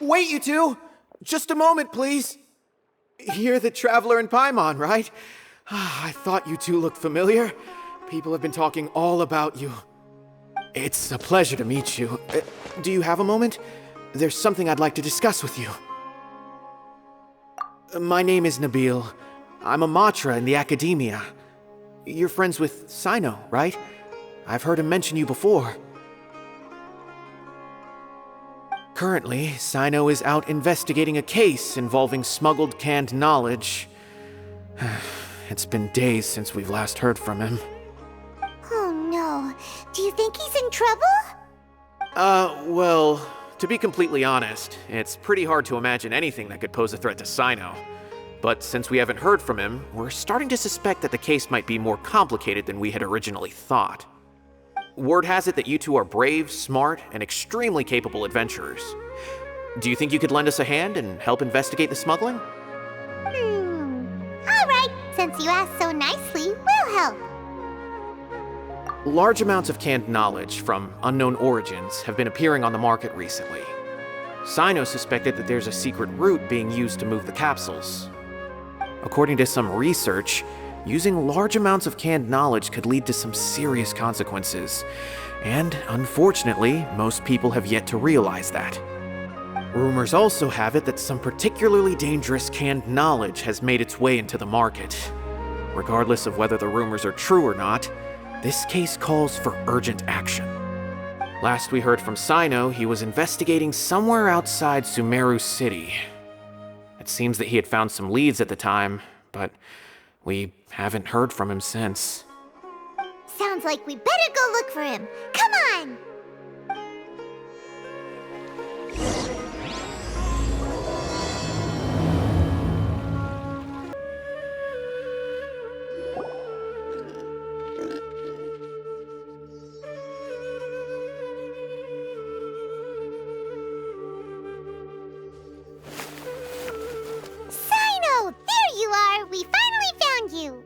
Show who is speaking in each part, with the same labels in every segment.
Speaker 1: Wait, you two! Just a moment, please. You're the Traveler in Paimon, right? I thought you two looked familiar. People have been talking all about you. It's a pleasure to meet you. Do you have a moment? There's something I'd like to discuss with you. My name is Nabil. I'm a Matra in the Academia. You're friends with Cyno, right? I've heard him mention you before. Currently, Cyno is out investigating a case involving smuggled canned knowledge. It's been days since we've last heard from him.
Speaker 2: Oh no. Do you think he's in trouble?
Speaker 1: Well, to be completely honest, it's pretty hard to imagine anything that could pose a threat to Cyno. But since we haven't heard from him, we're starting to suspect that the case might be more complicated than we had originally thought. Word has it that you two are brave, smart, and extremely capable adventurers. Do you think you could lend us a hand and help investigate the smuggling?
Speaker 2: Alright, since you asked so nicely, we'll help.
Speaker 1: Large amounts of canned knowledge from unknown origins have been appearing on the market recently. Cyno suspected that there's a secret route being used to move the capsules. According to some research, using large amounts of canned knowledge could lead to some serious consequences, and unfortunately, most people have yet to realize that. Rumors also have it that some particularly dangerous canned knowledge has made its way into the market. Regardless of whether the rumors are true or not, this case calls for urgent action. Last we heard from Cyno, he was investigating somewhere outside Sumeru City. It seems that he had found some leads at the time, but we haven't heard from him since.
Speaker 2: Sounds like we better go look for him. Come on! Cyno! There you are! We finally found you!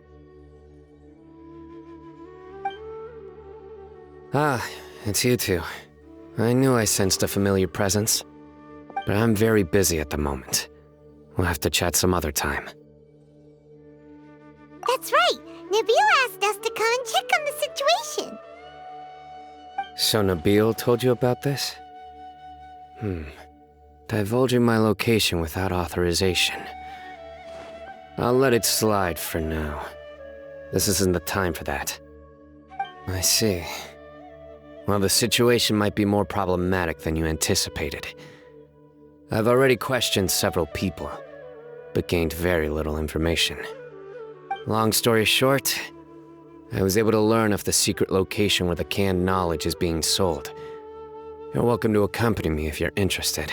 Speaker 3: Ah, it's you two. I knew I sensed a familiar presence. But I'm very busy at the moment. We'll have to chat some other time.
Speaker 2: That's right! Nabil asked us to come and check on the situation.
Speaker 3: So Nabil told you about this? Divulging my location without authorization. I'll let it slide for now. This isn't the time for that. I see. Well, the situation might be more problematic than you anticipated. I've already questioned several people, but gained very little information. Long story short, I was able to learn of the secret location where the canned knowledge is being sold. You're welcome to accompany me if you're interested.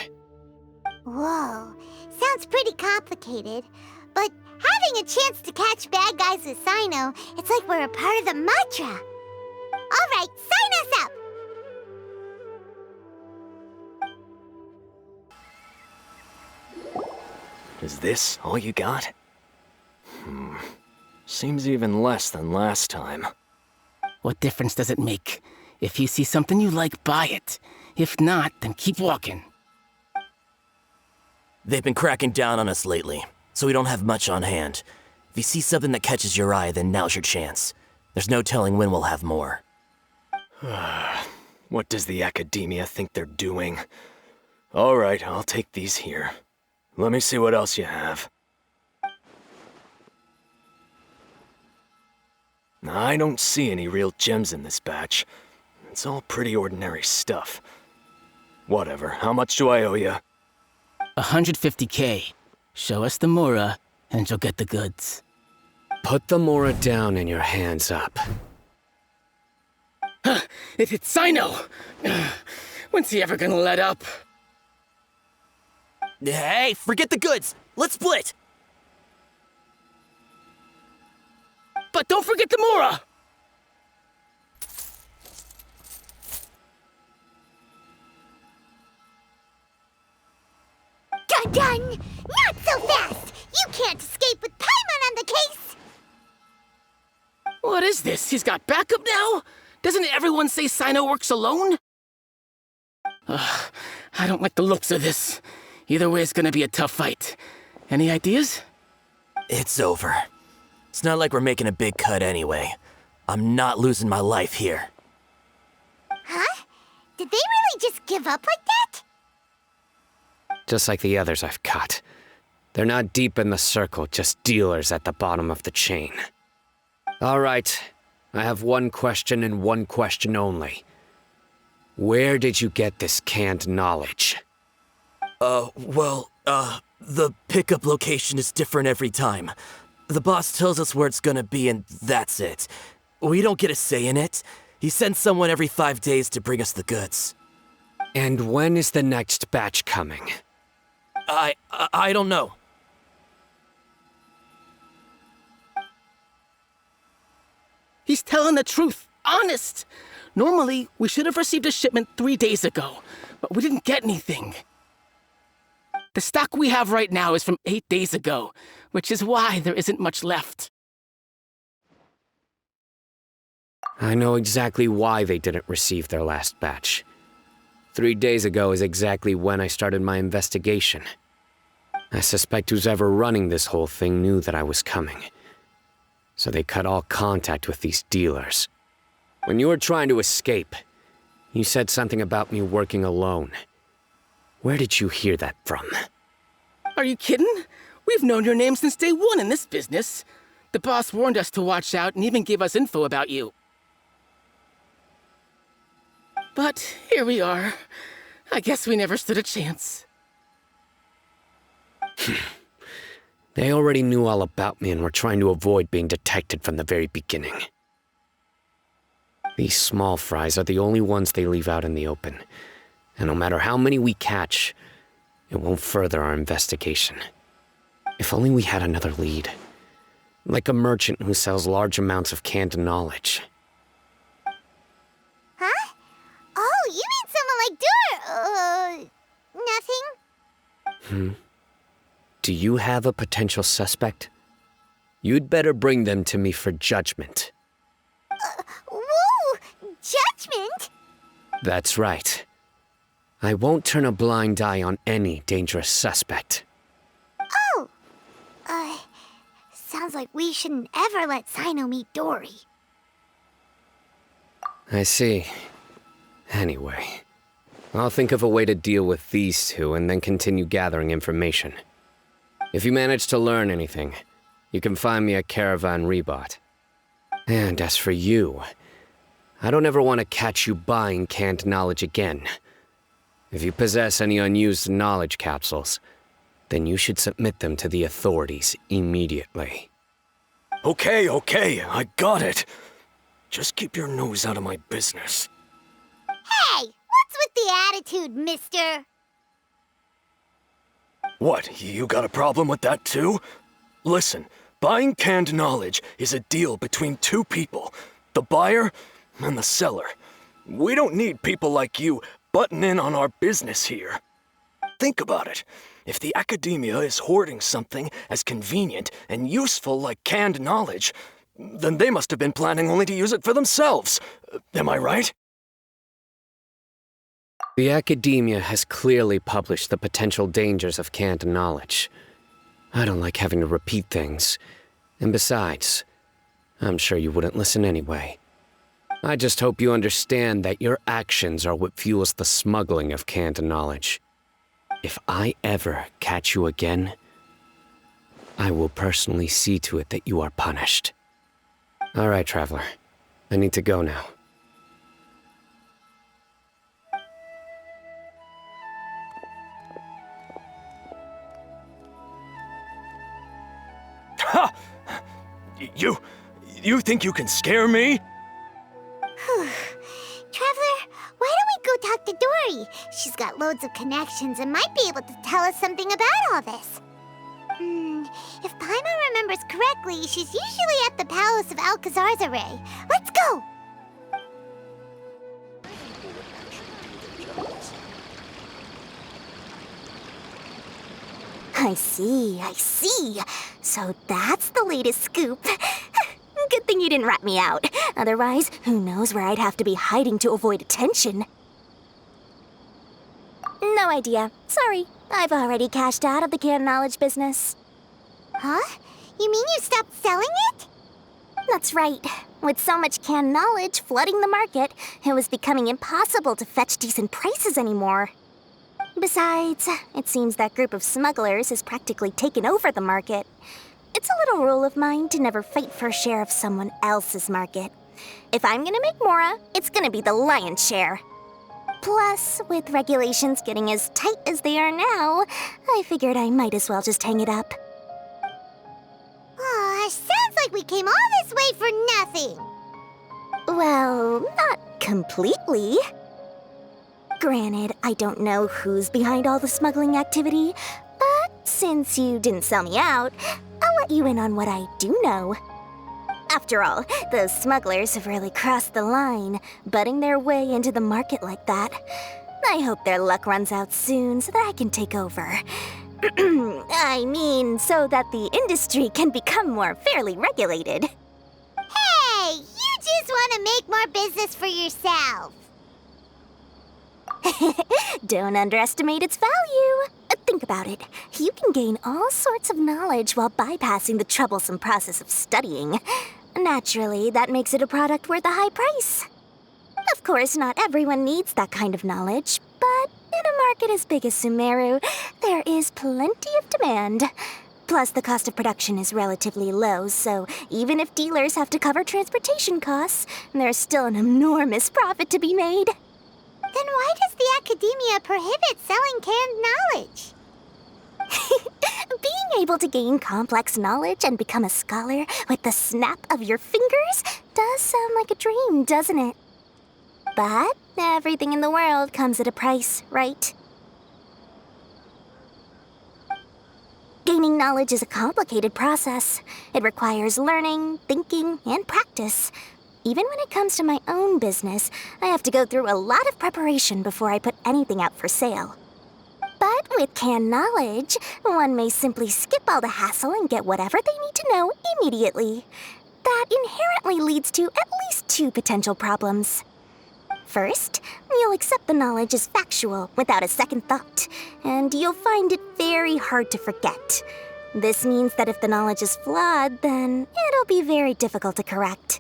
Speaker 2: Whoa, sounds pretty complicated. But having a chance to catch bad guys with Cyno, it's like we're a part of the Matra. Alright, sign us up!
Speaker 4: Is this all you got? Seems even less than last time.
Speaker 5: What difference does it make? If you see something you like, buy it. If not, then keep walking.
Speaker 6: They've been cracking down on us lately, so we don't have much on hand. If you see something that catches your eye, then now's your chance. There's no telling when we'll have more.
Speaker 4: What does the Academia think they're doing? Alright, I'll take these here. Let me see what else you have. I don't see any real gems in this batch. It's all pretty ordinary stuff. Whatever, how much do I owe you?
Speaker 5: 150K. Show us the Mora, and you'll get the goods.
Speaker 3: Put the Mora down and your hands up.
Speaker 5: It's Cyno! When's he ever gonna let up?
Speaker 6: Hey, forget the goods! Let's split!
Speaker 5: But don't forget the Mora!
Speaker 2: Dun-dun! Not so fast! You can't escape with Paimon on the case!
Speaker 5: What is this? He's got backup now? Doesn't everyone say Cyno works alone? I don't like the looks of this. Either way, it's gonna be a tough fight. Any ideas?
Speaker 6: It's over. It's not like we're making a big cut anyway. I'm not losing my life here.
Speaker 2: Huh? Did they really just give up like that?
Speaker 3: Just like the others I've cut. They're not deep in the circle, just dealers at the bottom of the chain. All right, I have one question and one question only. Where did you get this canned knowledge?
Speaker 6: The pickup location is different every time. The boss tells us where it's gonna be and that's it. We don't get a say in it. He sends someone every 5 days to bring us the goods.
Speaker 3: And when is the next batch coming?
Speaker 6: I don't know.
Speaker 5: He's telling the truth. Honest. Normally, we should have received a shipment 3 days ago, but we didn't get anything. The stock we have right now is from 8 days ago, which is why there isn't much left.
Speaker 3: I know exactly why they didn't receive their last batch. 3 days ago is exactly when I started my investigation. I suspect who's ever running this whole thing knew that I was coming. So they cut all contact with these dealers. When you were trying to escape, you said something about me working alone. Where did you hear that from?
Speaker 5: Are you kidding? We've known your name since day one in this business. The boss warned us to watch out and even gave us info about you. But here we are. I guess we never stood a chance.
Speaker 3: They already knew all about me and were trying to avoid being detected from the very beginning. These small fries are the only ones they leave out in the open. And no matter how many we catch, it won't further our investigation. If only we had another lead. Like a merchant who sells large amounts of canned knowledge.
Speaker 2: Huh? Oh, you mean someone like nothing?
Speaker 3: Do you have a potential suspect? You'd better bring them to me for judgment.
Speaker 2: Whoa! Judgment?
Speaker 3: That's right. I won't turn a blind eye on any dangerous suspect.
Speaker 2: Oh! Sounds like we shouldn't ever let Cyno meet Dory.
Speaker 3: I see. Anyway, I'll think of a way to deal with these two and then continue gathering information. If you manage to learn anything, you can find me at Caravan Rebot. And as for you, I don't ever want to catch you buying canned knowledge again. If you possess any unused knowledge capsules, then you should submit them to the authorities immediately.
Speaker 4: Okay, I got it. Just keep your nose out of my business.
Speaker 2: Hey! What's with the attitude, mister?
Speaker 4: What, you got a problem with that too? Listen, buying canned knowledge is a deal between two people, the buyer and the seller. We don't need people like you butting in on our business here. Think about it. If the academia is hoarding something as convenient and useful like canned knowledge, then they must have been planning only to use it for themselves. Am I right?
Speaker 3: The academia has clearly published the potential dangers of canned knowledge. I don't like having to repeat things. And besides, I'm sure you wouldn't listen anyway. I just hope you understand that your actions are what fuels the smuggling of canned knowledge. If I ever catch you again, I will personally see to it that you are punished. All right, Traveler. I need to go now.
Speaker 4: Ha! You think you can scare me?
Speaker 2: Traveler, why don't we go talk to Dory? She's got loads of connections and might be able to tell us something about all this. If Paimon remembers correctly, she's usually at the palace of Alcazar's. Let's go! I see. So that's the latest scoop. Good thing
Speaker 7: thing you didn't rat me out. Otherwise, who knows where I'd have to be hiding to avoid attention. No idea. Sorry. I've already cashed out of the canned knowledge business.
Speaker 2: Huh? You mean you stopped selling it?
Speaker 7: That's right. With so much canned knowledge flooding the market, it was becoming impossible to fetch decent prices anymore. Besides, it seems that group of smugglers has practically taken over the market. It's a little rule of mine to never fight for a share of someone else's market. If I'm gonna make Mora, it's gonna be the lion's share. Plus, with regulations getting as tight as they are now, I figured I might as well just hang it up.
Speaker 2: Aw, sounds like we came all this way for nothing.
Speaker 7: Well, not completely. Granted, I don't know who's behind all the smuggling activity, but since you didn't sell me out, I'll let you in on what I do know. After all, those smugglers have really crossed the line, butting their way into the market like that. I hope their luck runs out soon so that I can take over. I mean, so that the industry can become more fairly regulated.
Speaker 2: Hey, you just want to make more business for yourself.
Speaker 7: Don't underestimate its value. Think about it. You can gain all sorts of knowledge while bypassing the troublesome process of studying. Naturally, that makes it a product worth a high price. Of course, not everyone needs that kind of knowledge, but in a market as big as Sumeru, there is plenty of demand. Plus, the cost of production is relatively low, so even if dealers have to cover transportation costs, there's still an enormous profit to be made.
Speaker 2: Then why does the academia prohibit selling canned knowledge?
Speaker 7: Being able to gain complex knowledge and become a scholar with the snap of your fingers does sound like a dream, doesn't it? But everything in the world comes at a price, right? Gaining knowledge is a complicated process. It requires learning, thinking, and practice. Even when it comes to my own business, I have to go through a lot of preparation before I put anything out for sale. But with canned knowledge, one may simply skip all the hassle and get whatever they need to know immediately. That inherently leads to at least two potential problems. First, you'll accept the knowledge as factual without a second thought, and you'll find it very hard to forget. This means that if the knowledge is flawed, then it'll be very difficult to correct.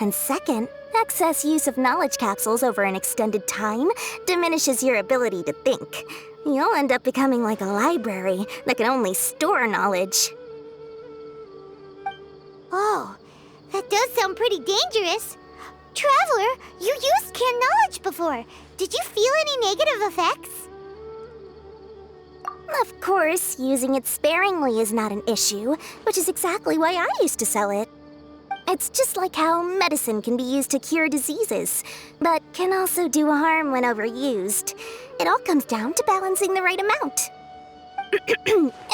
Speaker 7: And second, excess use of knowledge capsules over an extended time diminishes your ability to think. You'll end up becoming like a library that can only store knowledge.
Speaker 2: Oh, that does sound pretty dangerous. Traveler, you used canned knowledge before. Did you feel any negative effects?
Speaker 7: Of course, using it sparingly is not an issue, which is exactly why I used to sell it. It's just like how medicine can be used to cure diseases, but can also do harm when overused. It all comes down to balancing the right amount.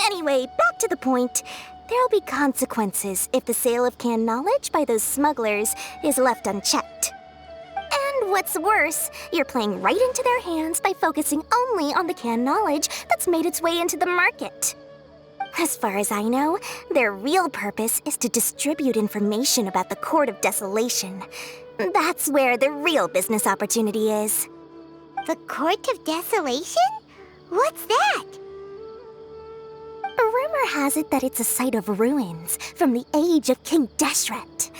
Speaker 7: Anyway, back to the point. There'll be consequences if the sale of canned knowledge by those smugglers is left unchecked. And what's worse, you're playing right into their hands by focusing only on the canned knowledge that's made its way into the market. As far as I know, their real purpose is to distribute information about the Court of Desolation. That's where the real business opportunity is.
Speaker 2: The Court of Desolation? What's that?
Speaker 7: A rumor has it that it's a site of ruins from the age of King Deshret.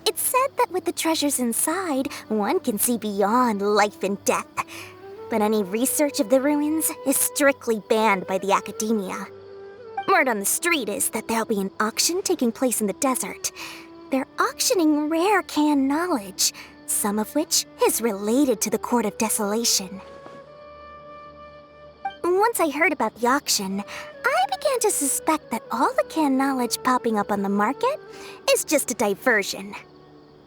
Speaker 7: It's said that with the treasures inside, one can see beyond life and death. But any research of the ruins is strictly banned by the academia. Word on the street is that there'll be an auction taking place in the desert. They're auctioning rare canned knowledge, some of which is related to the Court of Desolation. Once I heard about the auction, I began to suspect that all the canned knowledge popping up on the market is just a diversion.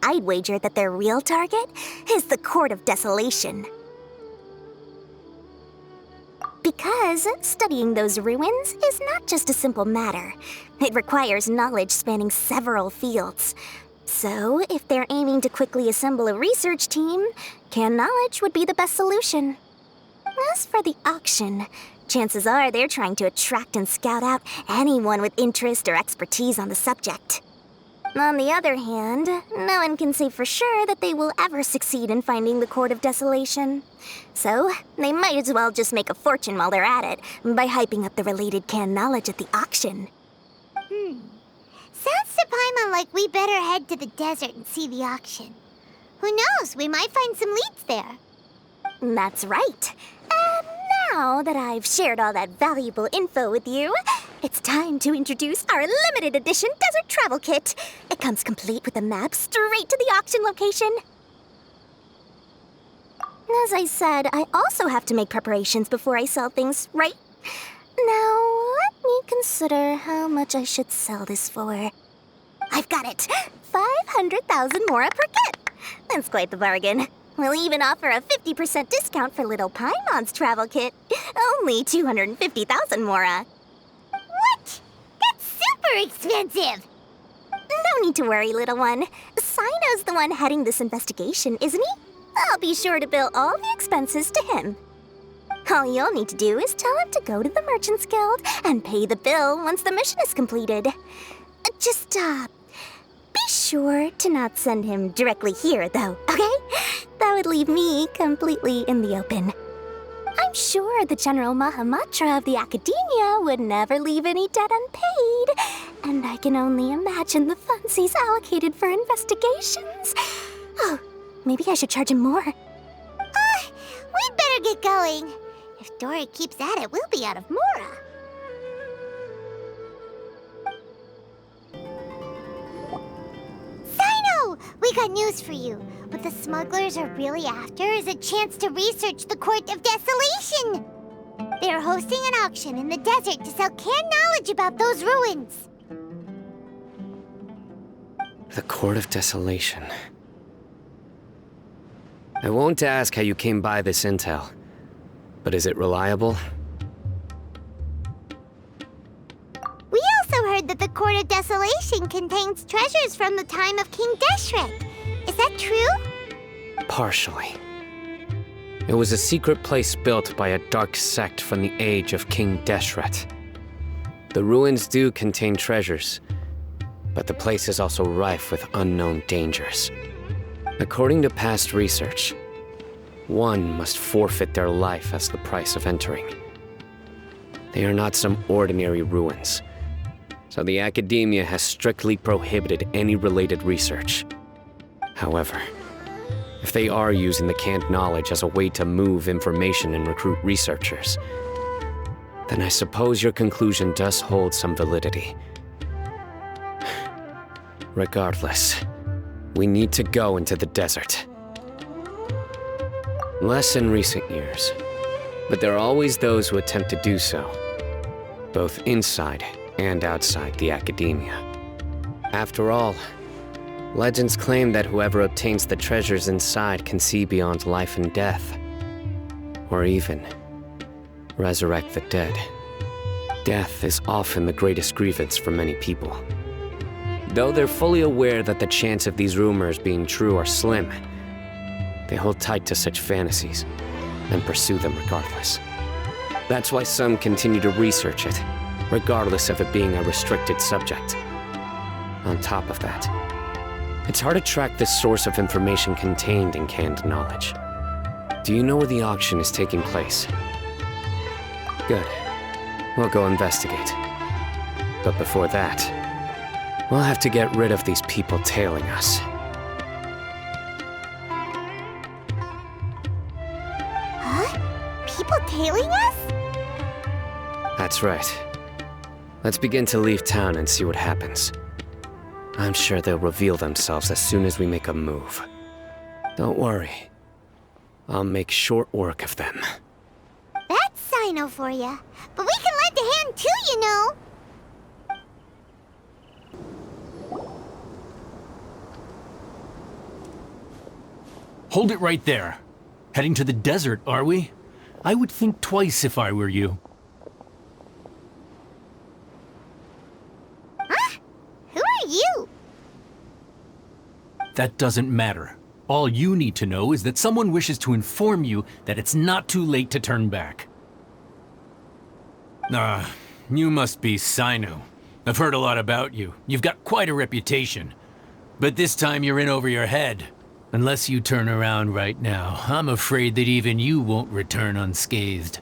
Speaker 7: I'd wager that their real target is the Court of Desolation. Because studying those ruins is not just a simple matter. It requires knowledge spanning several fields. So, if they're aiming to quickly assemble a research team, canned knowledge would be the best solution. As for the auction, chances are they're trying to attract and scout out anyone with interest or expertise on the subject. On the other hand, no one can say for sure that they will ever succeed in finding the Court of Desolation. So, they might as well just make a fortune while they're at it by hyping up the related canned knowledge at the auction.
Speaker 2: Sounds to Paimon like we better head to the desert and see the auction. Who knows, we might find some leads there.
Speaker 7: That's right. And now that I've shared all that valuable info with you, it's time to introduce our limited edition desert travel kit. It comes complete with a map straight to the auction location. As I said, I also have to make preparations before I sell things, right? Now, let me consider how much I should sell this for. I've got it! 500,000 mora per kit! That's quite the bargain. We'll even offer a 50% discount for little Paimon's travel kit. Only 250,000 mora.
Speaker 2: What? That's super expensive!
Speaker 7: No need to worry, little one. Cyno's the one heading this investigation, isn't he? I'll be sure to bill all the expenses to him. All you'll need to do is tell him to go to the Merchants Guild and pay the bill once the mission is completed. Just, be sure to not send him directly here, though, okay? That would leave me completely in the open. I'm sure the General Mahamatra of the Academia would never leave any debt unpaid, and I can only imagine the funds he's allocated for investigations. Oh, maybe I should charge him more.
Speaker 2: We'd better get going. If Dory keeps at it, we'll be out of mora. Cyno! We got news for you. What the smugglers are really after is a chance to research the Court of Desolation. They are hosting an auction in the desert to sell canned knowledge about those ruins.
Speaker 3: The Court of Desolation. I won't ask how you came by this intel, but is it reliable?
Speaker 2: We also heard that the Court of Desolation contains treasures from the time of King Deshret. Is that true?
Speaker 3: Partially. It was a secret place built by a dark sect from the age of King Deshret. The ruins do contain treasures, but the place is also rife with unknown dangers. According to past research, one must forfeit their life as the price of entering. They are not some ordinary ruins, so the Academia has strictly prohibited any related research. However, if they are using the canned knowledge as a way to move information and recruit researchers, then I suppose your conclusion does hold some validity. Regardless, we need to go into the desert. Less in recent years, but there are always those who attempt to do so, both inside and outside the Academia. After all, legends claim that whoever obtains the treasures inside can see beyond life and death, or even resurrect the dead. Death is often the greatest grievance for many people. Though they're fully aware that the chance of these rumors being true are slim, they hold tight to such fantasies and pursue them regardless. That's why some continue to research it, regardless of it being a restricted subject. On top of that, it's hard to track the source of information contained in canned knowledge. Do you know where the auction is taking place? Good. We'll go investigate. But before that, we'll have to get rid of these people tailing us.
Speaker 2: Huh? People tailing us?
Speaker 3: That's right. Let's begin to leave town and see what happens. I'm sure they'll reveal themselves as soon as we make a move. Don't worry. I'll make short work of them.
Speaker 2: That's Cyno for ya. But we can lend a hand too, you know.
Speaker 8: Hold it right there. Heading to the desert, are we? I would think twice if I were you.
Speaker 2: Huh? Who are you?
Speaker 8: That doesn't matter. All you need to know is that someone wishes to inform you that it's not too late to turn back. You must be Cyno. I've heard a lot about you. You've got quite a reputation. But this time you're in over your head. Unless you turn around right now, I'm afraid that even you won't return unscathed.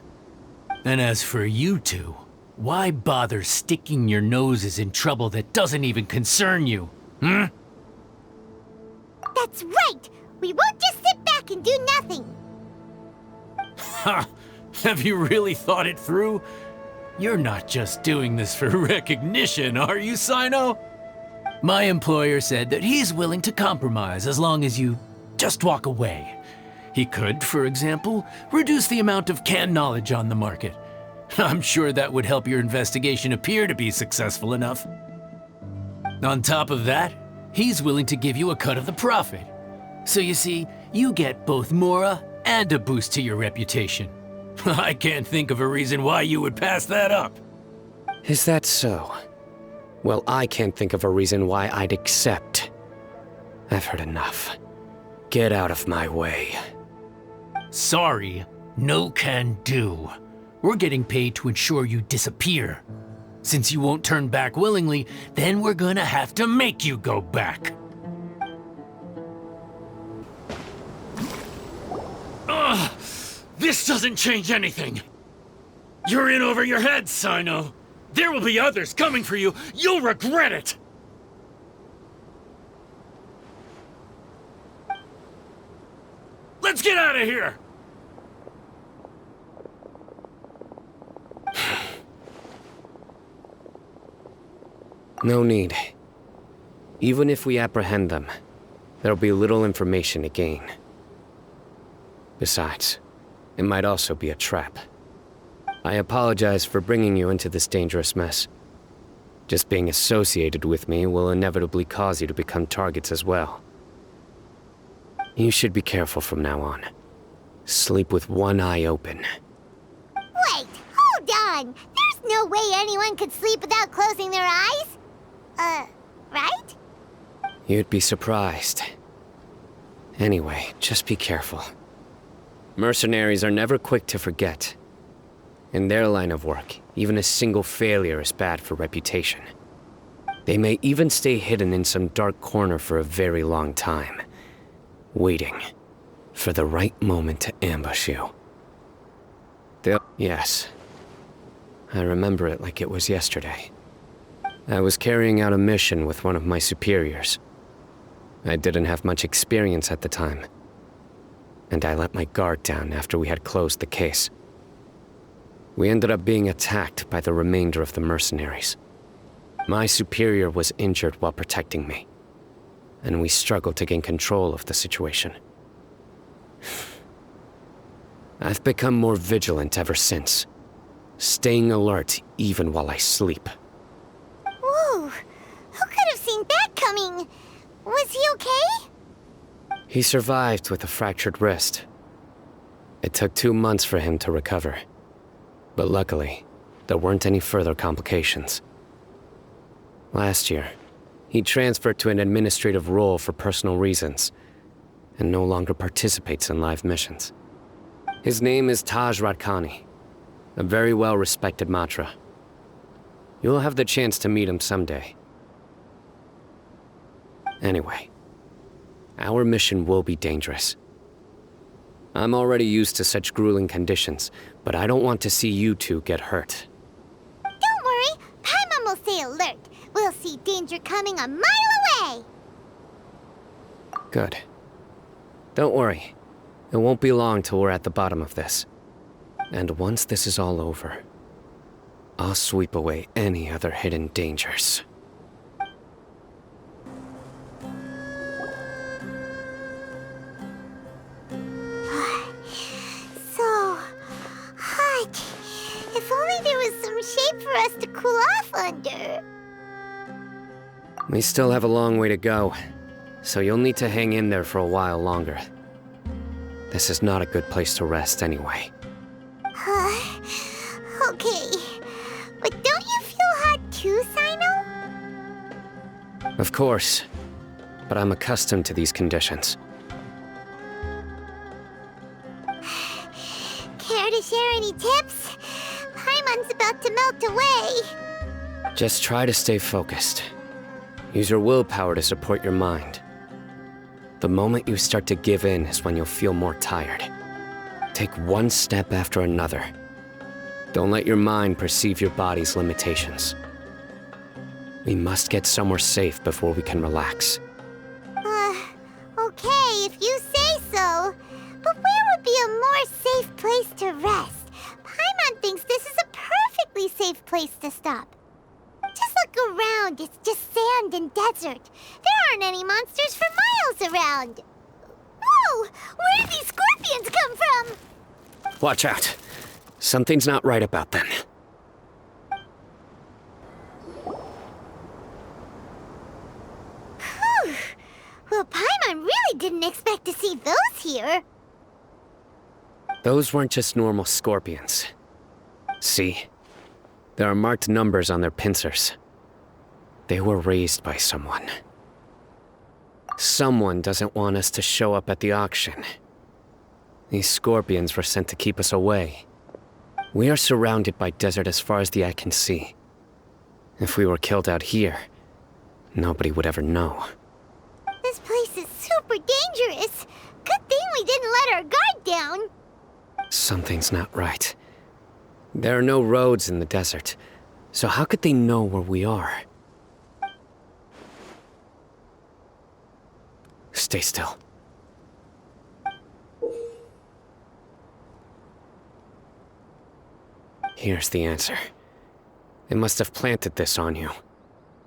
Speaker 8: And as for you two, why bother sticking your noses in trouble that doesn't even concern you?
Speaker 2: That's right! We won't just sit back and do nothing!
Speaker 8: Ha! Have you really thought it through? You're not just doing this for recognition, are you, Cyno? My employer said that he's willing to compromise as long as you just walk away. He could, for example, reduce the amount of canned knowledge on the market. I'm sure that would help your investigation appear to be successful enough. On top of that, he's willing to give you a cut of the profit. So you see, you get both Mora and a boost to your reputation. I can't think of a reason why you would pass that up.
Speaker 3: Is that so? Well, I can't think of a reason why I'd accept. I've heard enough. Get out of my way.
Speaker 8: Sorry, no can do. We're getting paid to ensure you disappear. Since you won't turn back willingly, then we're gonna have to make you go back. Ugh! This doesn't change anything! You're in over your head, Cyno! There will be others coming for you! You'll regret it! Let's get out of here!
Speaker 3: No need. Even if we apprehend them, there'll be little information to gain. Besides, it might also be a trap. I apologize for bringing you into this dangerous mess. Just being associated with me will inevitably cause you to become targets as well. You should be careful from now on. Sleep with one eye open.
Speaker 2: Wait, hold on! There's no way anyone could sleep without closing their eyes? Right?
Speaker 3: You'd be surprised. Anyway, just be careful. Mercenaries are never quick to forget. In their line of work, even a single failure is bad for reputation. They may even stay hidden in some dark corner for a very long time, waiting for the right moment to ambush you. Yes. I remember it like it was yesterday. I was carrying out a mission with one of my superiors. I didn't have much experience at the time, and I let my guard down after we had closed the case. We ended up being attacked by the remainder of the mercenaries. My superior was injured while protecting me, and we struggled to gain control of the situation. I've become more vigilant ever since, staying alert even while I sleep.
Speaker 2: Whoa! Who could have seen that coming? Was he okay?
Speaker 3: He survived with a fractured wrist. It took 2 months for him to recover. But luckily, there weren't any further complications. Last year, he transferred to an administrative role for personal reasons, and no longer participates in live missions. His name is Taj Radkani, a very well-respected Matra. You'll have the chance to meet him someday. Anyway, our mission will be dangerous. I'm already used to such grueling conditions, but I don't want to see you two get hurt.
Speaker 2: Don't worry, Paimon will stay alert. We'll see danger coming a mile away!
Speaker 3: Good. Don't worry. It won't be long till we're at the bottom of this. And once this is all over, I'll sweep away any other hidden dangers.
Speaker 2: So hot. If only there was some shade for us to cool off under.
Speaker 3: We still have a long way to go, so you'll need to hang in there for a while longer. This is not a good place to rest anyway.
Speaker 2: Okay. But don't you feel hot too, Cyno?
Speaker 3: Of course, but I'm accustomed to these conditions.
Speaker 2: Care to share any tips? Paimon's about to melt away.
Speaker 3: Just try to stay focused. Use your willpower to support your mind. The moment you start to give in is when you'll feel more tired. Take one step after another. Don't let your mind perceive your body's limitations. We must get somewhere safe before we can relax.
Speaker 2: Okay, if you say so. But where would be a more safe place to rest? Paimon thinks this is a perfectly safe place to stop. Just look around, it's just sand and desert. There aren't any monsters for miles around. Whoa! Where did these scorpions come from?
Speaker 3: Watch out. Something's not right about them.
Speaker 2: Whew. Well, Paimon really didn't expect to see those here.
Speaker 3: Those weren't just normal scorpions. See? There are marked numbers on their pincers. They were raised by someone. Someone doesn't want us to show up at the auction. These scorpions were sent to keep us away. We are surrounded by desert as far as the eye can see. If we were killed out here, nobody would ever know.
Speaker 2: This place is super dangerous. Good thing we didn't let our guard down.
Speaker 3: Something's not right. There are no roads in the desert, so how could they know where we are? Stay still. Here's the answer. They must have planted this on you.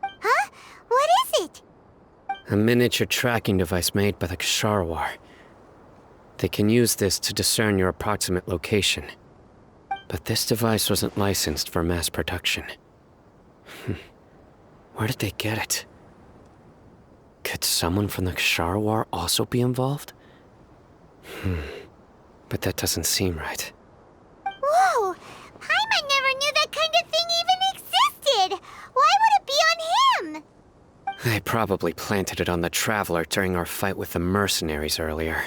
Speaker 2: Huh? What is it?
Speaker 3: A miniature tracking device made by the Ksharawar. They can use this to discern your approximate location. But this device wasn't licensed for mass production. Where did they get it? Could someone from the Ksharawar also be involved? But that doesn't seem right.
Speaker 2: Whoa! Paimon never knew that kind of thing even existed! Why would it be on him?
Speaker 3: They probably planted it on the Traveler during our fight with the mercenaries earlier.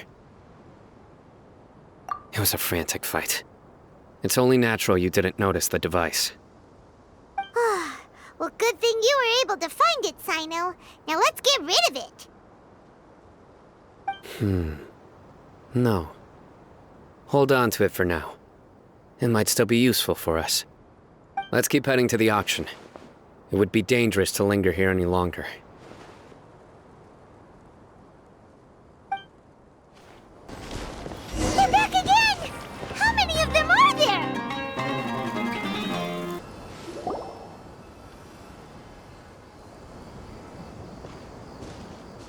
Speaker 3: It was a frantic fight. It's only natural you didn't notice the device.
Speaker 2: Well, good thing you were able to find it, Cyno. Now let's get rid of it.
Speaker 3: No. Hold on to it for now. It might still be useful for us. Let's keep heading to the auction. It would be dangerous to linger here any longer.
Speaker 2: They're back again! How many of them are there?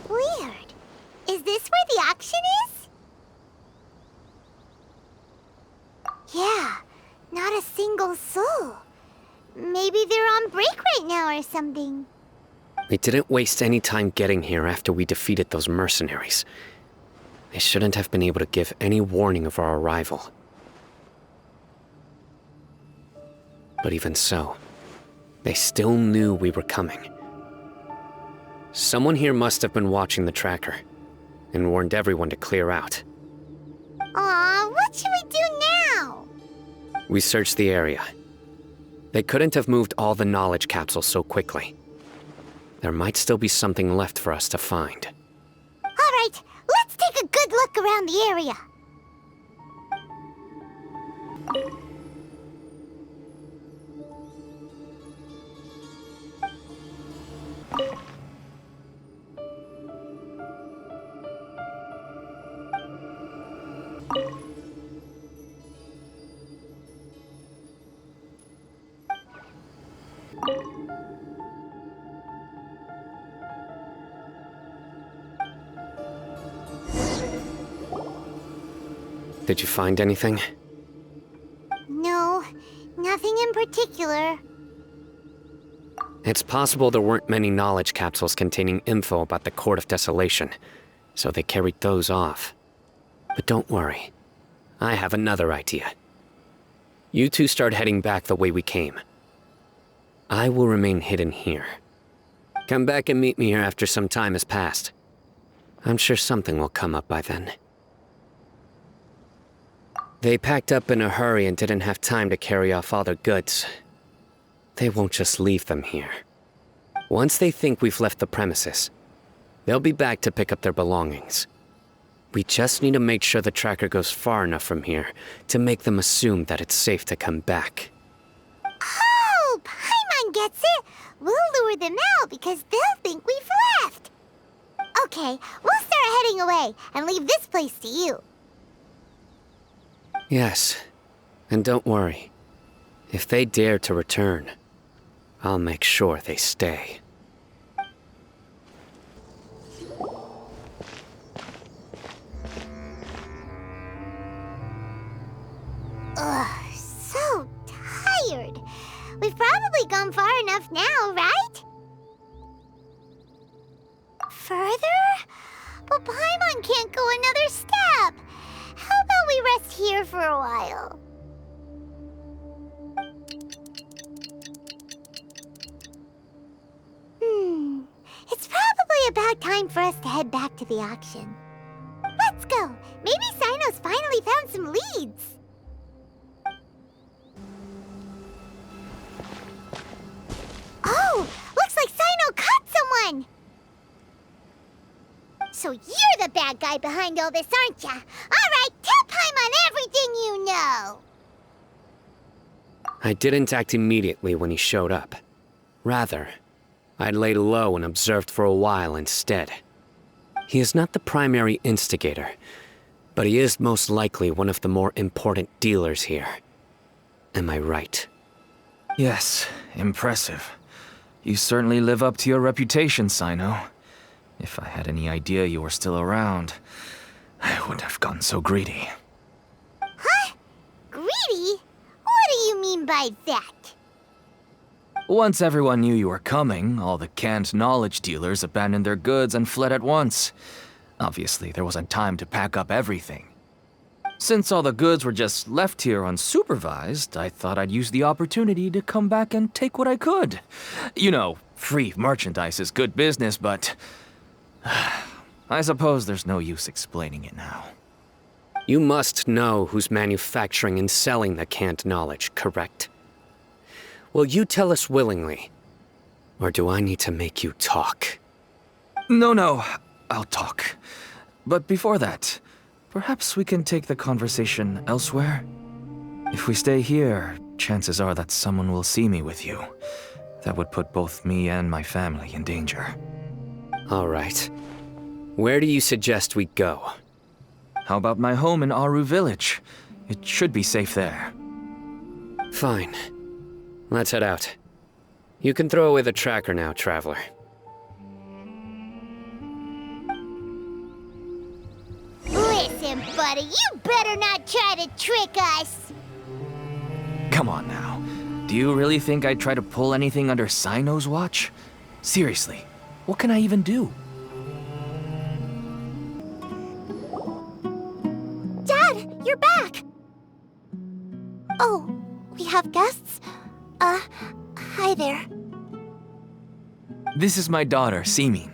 Speaker 2: Weird. Is this where the auction is? Yeah, not a single soul. Maybe they're on break right now or something.
Speaker 3: We didn't waste any time getting here after we defeated those mercenaries. They shouldn't have been able to give any warning of our arrival. But even so, they still knew we were coming. Someone here must have been watching the tracker, and warned everyone to clear out.
Speaker 2: Aw, what should we do now?
Speaker 3: We searched the area. They couldn't have moved all the knowledge capsules so quickly. There might still be something left for us to find.
Speaker 2: All right, let's take a good look around the area.
Speaker 3: Did you find anything?
Speaker 2: No, nothing in particular.
Speaker 3: It's possible there weren't many knowledge capsules containing info about the Court of Desolation, so they carried those off. But don't worry. I have another idea. You two start heading back the way we came. I will remain hidden here. Come back and meet me here after some time has passed. I'm sure something will come up by then. They packed up in a hurry and didn't have time to carry off all their goods. They won't just leave them here. Once they think we've left the premises, they'll be back to pick up their belongings. We just need to make sure the tracker goes far enough from here to make them assume that it's safe to come back.
Speaker 2: Oh, Paimon gets it. We'll lure them out because they'll think we've left. Okay, we'll start heading away and leave this place to you.
Speaker 3: Yes, and don't worry. If they dare to return, I'll make sure they stay.
Speaker 2: Ugh, so tired. We've probably gone far enough now, right? Further? But Paimon can't go another step. How about we rest here for a while? It's probably about time for us to head back to the auction. Let's go. Maybe Cyno's finally found some leads. Oh, looks like Cyno caught someone! So you're the bad guy behind all this, aren't ya? Alright, tell Paimon everything you know!
Speaker 3: I didn't act immediately when he showed up. Rather, I laid low and observed for a while instead. He is not the primary instigator, but he is most likely one of the more important dealers here. Am I right?
Speaker 9: Yes, impressive. You certainly live up to your reputation, Cyno. If I had any idea you were still around, I wouldn't have gotten so greedy.
Speaker 2: Huh? Greedy? What do you mean by that?
Speaker 9: Once everyone knew you were coming, all the canned knowledge dealers abandoned their goods and fled at once. Obviously, there wasn't time to pack up everything. Since all the goods were just left here unsupervised, I thought I'd use the opportunity to come back and take what I could. You know, free merchandise is good business, but I suppose there's no use explaining it now.
Speaker 3: You must know who's manufacturing and selling the canned knowledge, correct? Will you tell us willingly? Or do I need to make you talk?
Speaker 9: No, I'll talk. But before that, perhaps we can take the conversation elsewhere? If we stay here, chances are that someone will see me with you. That would put both me and my family in danger.
Speaker 3: All right. Where do you suggest we go?
Speaker 9: How about my home in Aru Village? It should be safe there.
Speaker 3: Fine. Let's head out. You can throw away the tracker now, traveler.
Speaker 2: Listen, buddy, you better not try to trick us!
Speaker 9: Come on now. Do you really think I'd try to pull anything under Cyno's watch? Seriously, what can I even do?
Speaker 2: Dad, you're back! Oh, we have guests? Hi there.
Speaker 9: This is my daughter, Simin.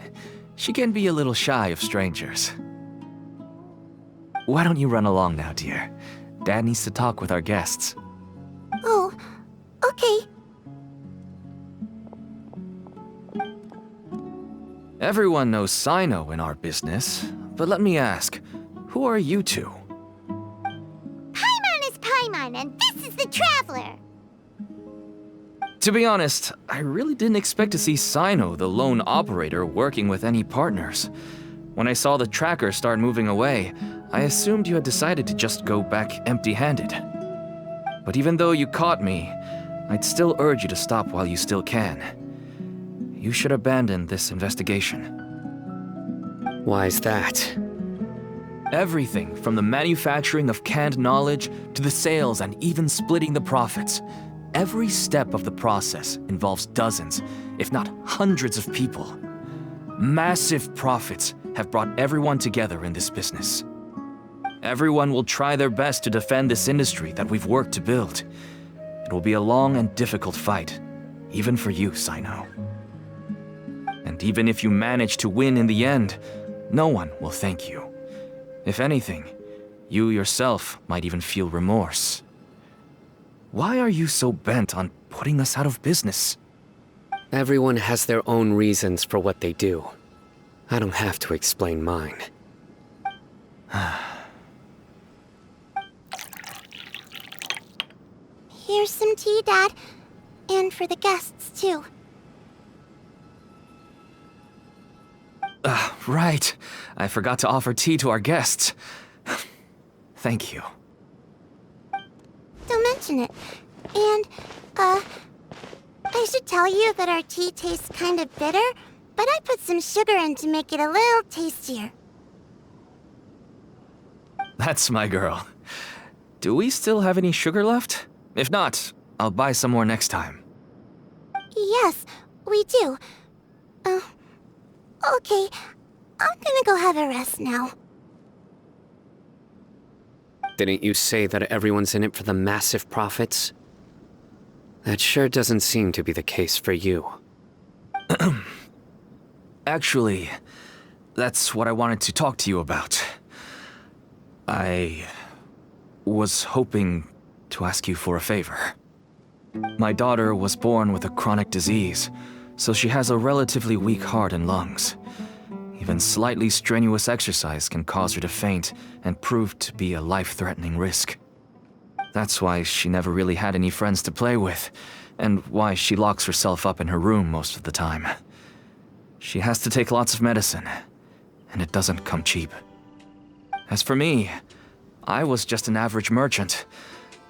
Speaker 9: She can be a little shy of strangers. Why don't you run along now, dear? Dad needs to talk with our guests.
Speaker 2: Oh, okay.
Speaker 9: Everyone knows Cyno in our business, but let me ask, who are you two?
Speaker 2: Paimon is Paimon, and this is the Traveler!
Speaker 9: To be honest, I really didn't expect to see Cyno, the lone operator, working with any partners. When I saw the tracker start moving away, I assumed you had decided to just go back empty-handed. But even though you caught me, I'd still urge you to stop while you still can. You should abandon this investigation.
Speaker 3: Why is that?
Speaker 9: Everything from the manufacturing of canned knowledge to the sales and even splitting the profits. Every step of the process involves dozens, if not hundreds of people. Massive profits have brought everyone together in this business. Everyone will try their best to defend this industry that we've worked to build. It will be a long and difficult fight, even for you, Cyno. And even if you manage to win in the end, no one will thank you. If anything, you yourself might even feel remorse. Why are you so bent on putting us out of business?
Speaker 3: Everyone has their own reasons for what they do. I don't have to explain mine.
Speaker 2: Here's some tea, Dad. And for the guests, too.
Speaker 9: Right. I forgot to offer tea to our guests. Thank you.
Speaker 2: Don't mention it. And, I should tell you that our tea tastes kind of bitter, but I put some sugar in to make it a little tastier.
Speaker 9: That's my girl. Do we still have any sugar left? If not, I'll buy some more next time.
Speaker 2: Yes, we do. Okay. I'm gonna go have a rest now.
Speaker 3: Didn't you say that everyone's in it for the massive profits? That sure doesn't seem to be the case for you.
Speaker 9: Actually, that's what I wanted to talk to you about. I was hoping to ask you for a favor. My daughter was born with a chronic disease, so she has a relatively weak heart and lungs. Even slightly strenuous exercise can cause her to faint and prove to be a life-threatening risk. That's why she never really had any friends to play with, and why she locks herself up in her room most of the time. She has to take lots of medicine, and it doesn't come cheap. As for me, I was just an average merchant.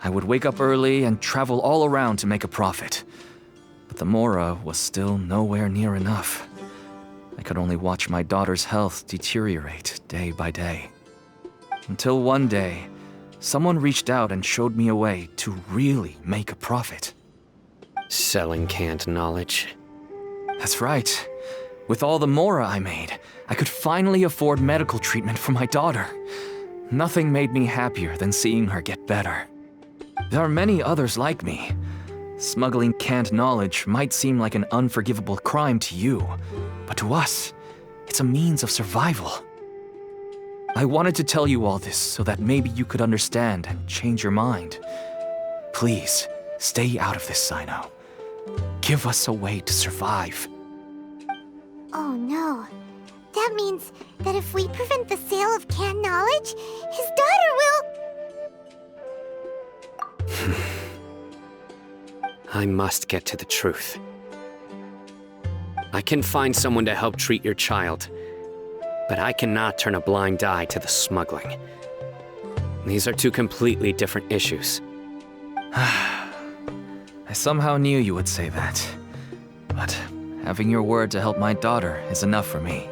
Speaker 9: I would wake up early and travel all around to make a profit. But the Mora was still nowhere near enough. I could only watch my daughter's health deteriorate day by day. Until one day, someone reached out and showed me a way to really make a profit.
Speaker 3: Selling canned knowledge.
Speaker 9: That's right. With all the Mora I made, I could finally afford medical treatment for my daughter. Nothing made me happier than seeing her get better. There are many others like me. Smuggling canned knowledge might seem like an unforgivable crime to you, but to us, it's a means of survival. I wanted to tell you all this so that maybe you could understand and change your mind. Please, stay out of this, Cyno. Give us a way to survive.
Speaker 2: Oh no. That means that if we prevent the sale of canned knowledge, his daughter will...
Speaker 3: I must get to the truth. I can find someone to help treat your child, but I cannot turn a blind eye to the smuggling. These are two completely different issues.
Speaker 9: I somehow knew you would say that. But having your word to help my daughter is enough for me.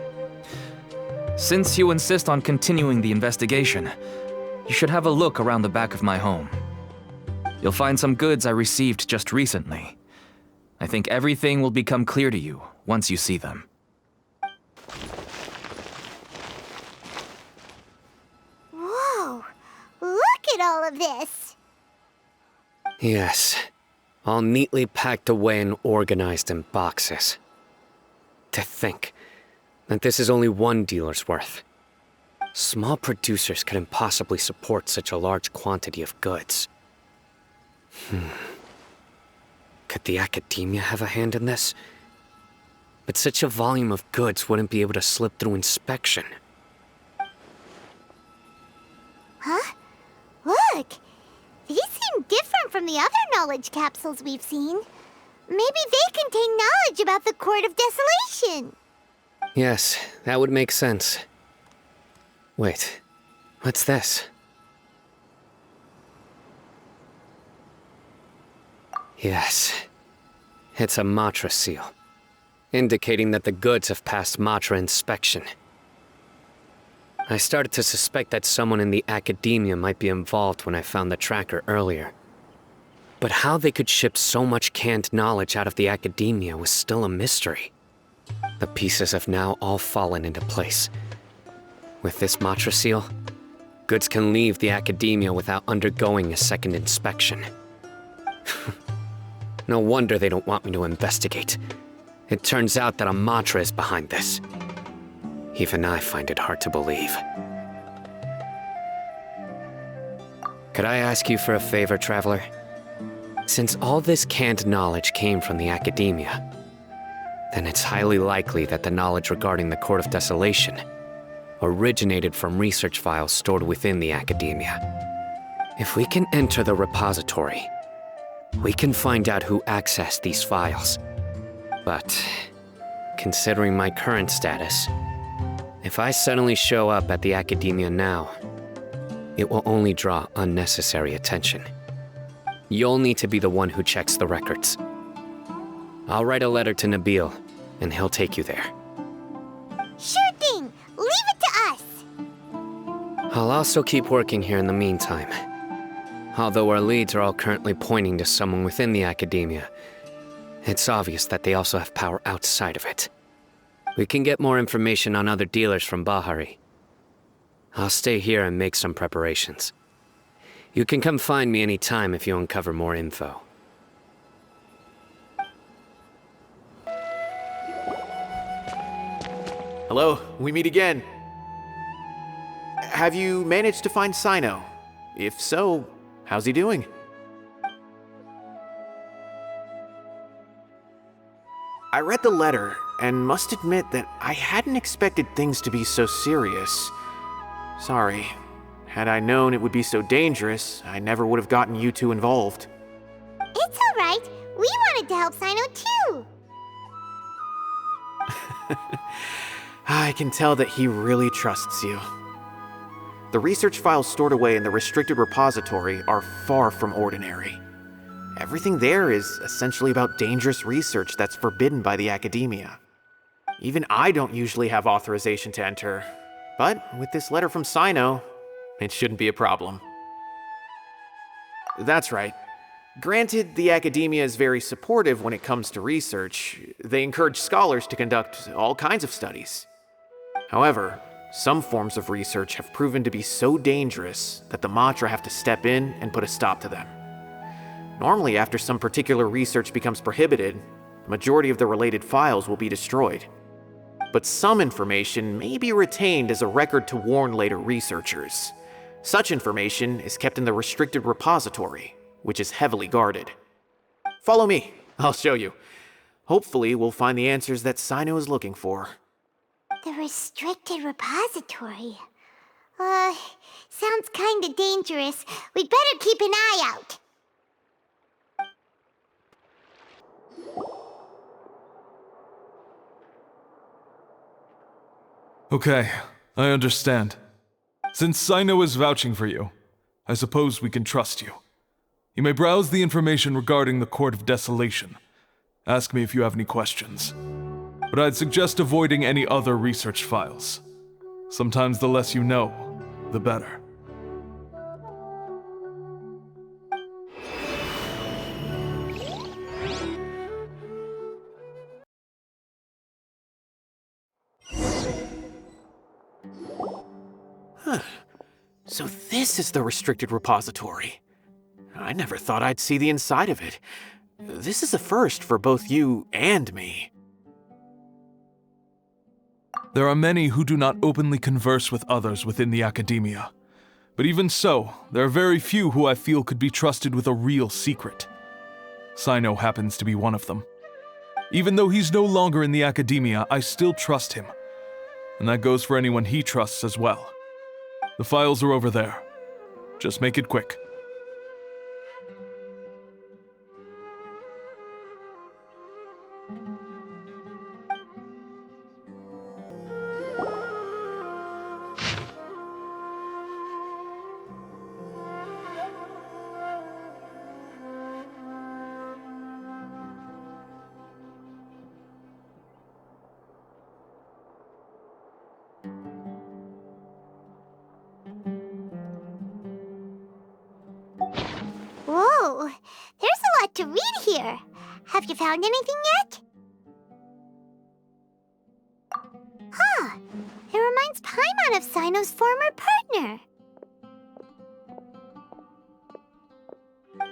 Speaker 9: Since you insist on continuing the investigation, you should have a look around the back of my home. You'll find some goods I received just recently. I think everything will become clear to you once you see them.
Speaker 2: Whoa! Look at all of this!
Speaker 3: Yes, all neatly packed away and organized in boxes. To think that this is only one dealer's worth. Small producers couldn't possibly support such a large quantity of goods. Could the academia have a hand in this? But such a volume of goods wouldn't be able to slip through inspection.
Speaker 2: Huh? Look! These seem different from the other knowledge capsules we've seen. Maybe they contain knowledge about the Court of Desolation.
Speaker 3: Yes, that would make sense. Wait, what's this? Yes, it's a Matra seal, indicating that the goods have passed Matra inspection. I started to suspect that someone in the academia might be involved when I found the tracker earlier. But how they could ship so much canned knowledge out of the academia was still a mystery. The pieces have now all fallen into place. With this Matra seal, goods can leave the academia without undergoing a second inspection. No wonder they don't want me to investigate. It turns out that a Matra is behind this. Even I find it hard to believe. Could I ask you for a favor, Traveler? Since all this canned knowledge came from the academia, then it's highly likely that the knowledge regarding the Court of Desolation originated from research files stored within the academia. If we can enter the repository, we can find out who accessed these files. But, considering my current status, if I suddenly show up at the academia now, it will only draw unnecessary attention. You'll need to be the one who checks the records. I'll write a letter to Nabil, and he'll take you there.
Speaker 2: Sure thing! Leave it to us!
Speaker 3: I'll also keep working here in the meantime. Although our leads are all currently pointing to someone within the academia, it's obvious that they also have power outside of it. We can get more information on other dealers from Bahari. I'll stay here and make some preparations. You can come find me anytime if you uncover more info.
Speaker 1: Hello, we meet again. Have you managed to find Cyno? If so, how's he doing? I read the letter and must admit that I hadn't expected things to be so serious. Sorry. Had I known it would be so dangerous, I never would have gotten you two involved.
Speaker 2: It's alright. We wanted to help Cyno too.
Speaker 1: I can tell that he really trusts you. The research files stored away in the restricted repository are far from ordinary. Everything there is essentially about dangerous research that's forbidden by the academia. Even I don't usually have authorization to enter, but with this letter from Cyno, it shouldn't be a problem. That's right. Granted, the academia is very supportive when it comes to research. They encourage scholars to conduct all kinds of studies. However, some forms of research have proven to be so dangerous that the Matra have to step in and put a stop to them. Normally, after some particular research becomes prohibited, the majority of the related files will be destroyed. But some information may be retained as a record to warn later researchers. Such information is kept in the restricted repository, which is heavily guarded. Follow me, I'll show you. Hopefully, we'll find the answers that Cyno is looking for.
Speaker 2: The restricted repository. Sounds kinda dangerous. We'd better keep an eye out.
Speaker 10: Okay, I understand. Since Cyno is vouching for you, I suppose we can trust you. You may browse the information regarding the Court of Desolation. Ask me if you have any questions. But I'd suggest avoiding any other research files. Sometimes the less you know, the better.
Speaker 1: So this is the restricted repository. I never thought I'd see the inside of it. This is a first for both you and me.
Speaker 10: There are many who do not openly converse with others within the academia. But even so, there are very few who I feel could be trusted with a real secret. Cyno happens to be one of them. Even though he's no longer in the academia, I still trust him. And that goes for anyone he trusts as well. The files are over there. Just make it quick.
Speaker 2: Whoa, there's a lot to read here. Have you found anything yet? Huh, it reminds Paimon of Cyno's former partner.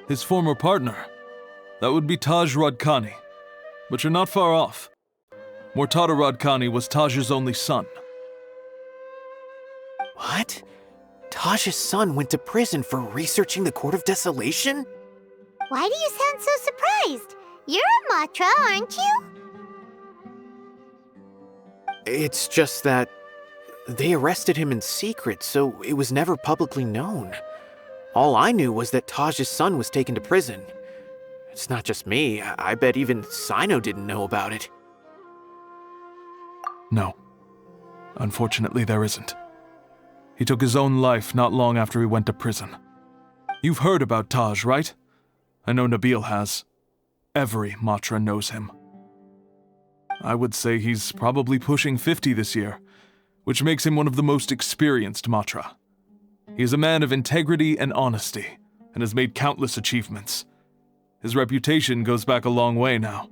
Speaker 10: His former partner? That would be Taj Radkani. But you're not far off. Mortada Radkani was Taj's only son.
Speaker 1: What? Taj's son went to prison for researching the Court of Desolation?
Speaker 2: Why do you sound so surprised? You're a Matra, aren't you?
Speaker 1: It's just that they arrested him in secret, so it was never publicly known. All I knew was that Taj's son was taken to prison. It's not just me. I bet even Cyno didn't know about it.
Speaker 10: No. Unfortunately, there isn't. He took his own life not long after he went to prison. You've heard about Taj, right? I know Nabil has. Every Matra knows him. I would say he's probably pushing 50 this year, which makes him one of the most experienced Matra. He is a man of integrity and honesty, and has made countless achievements. His reputation goes back a long way now.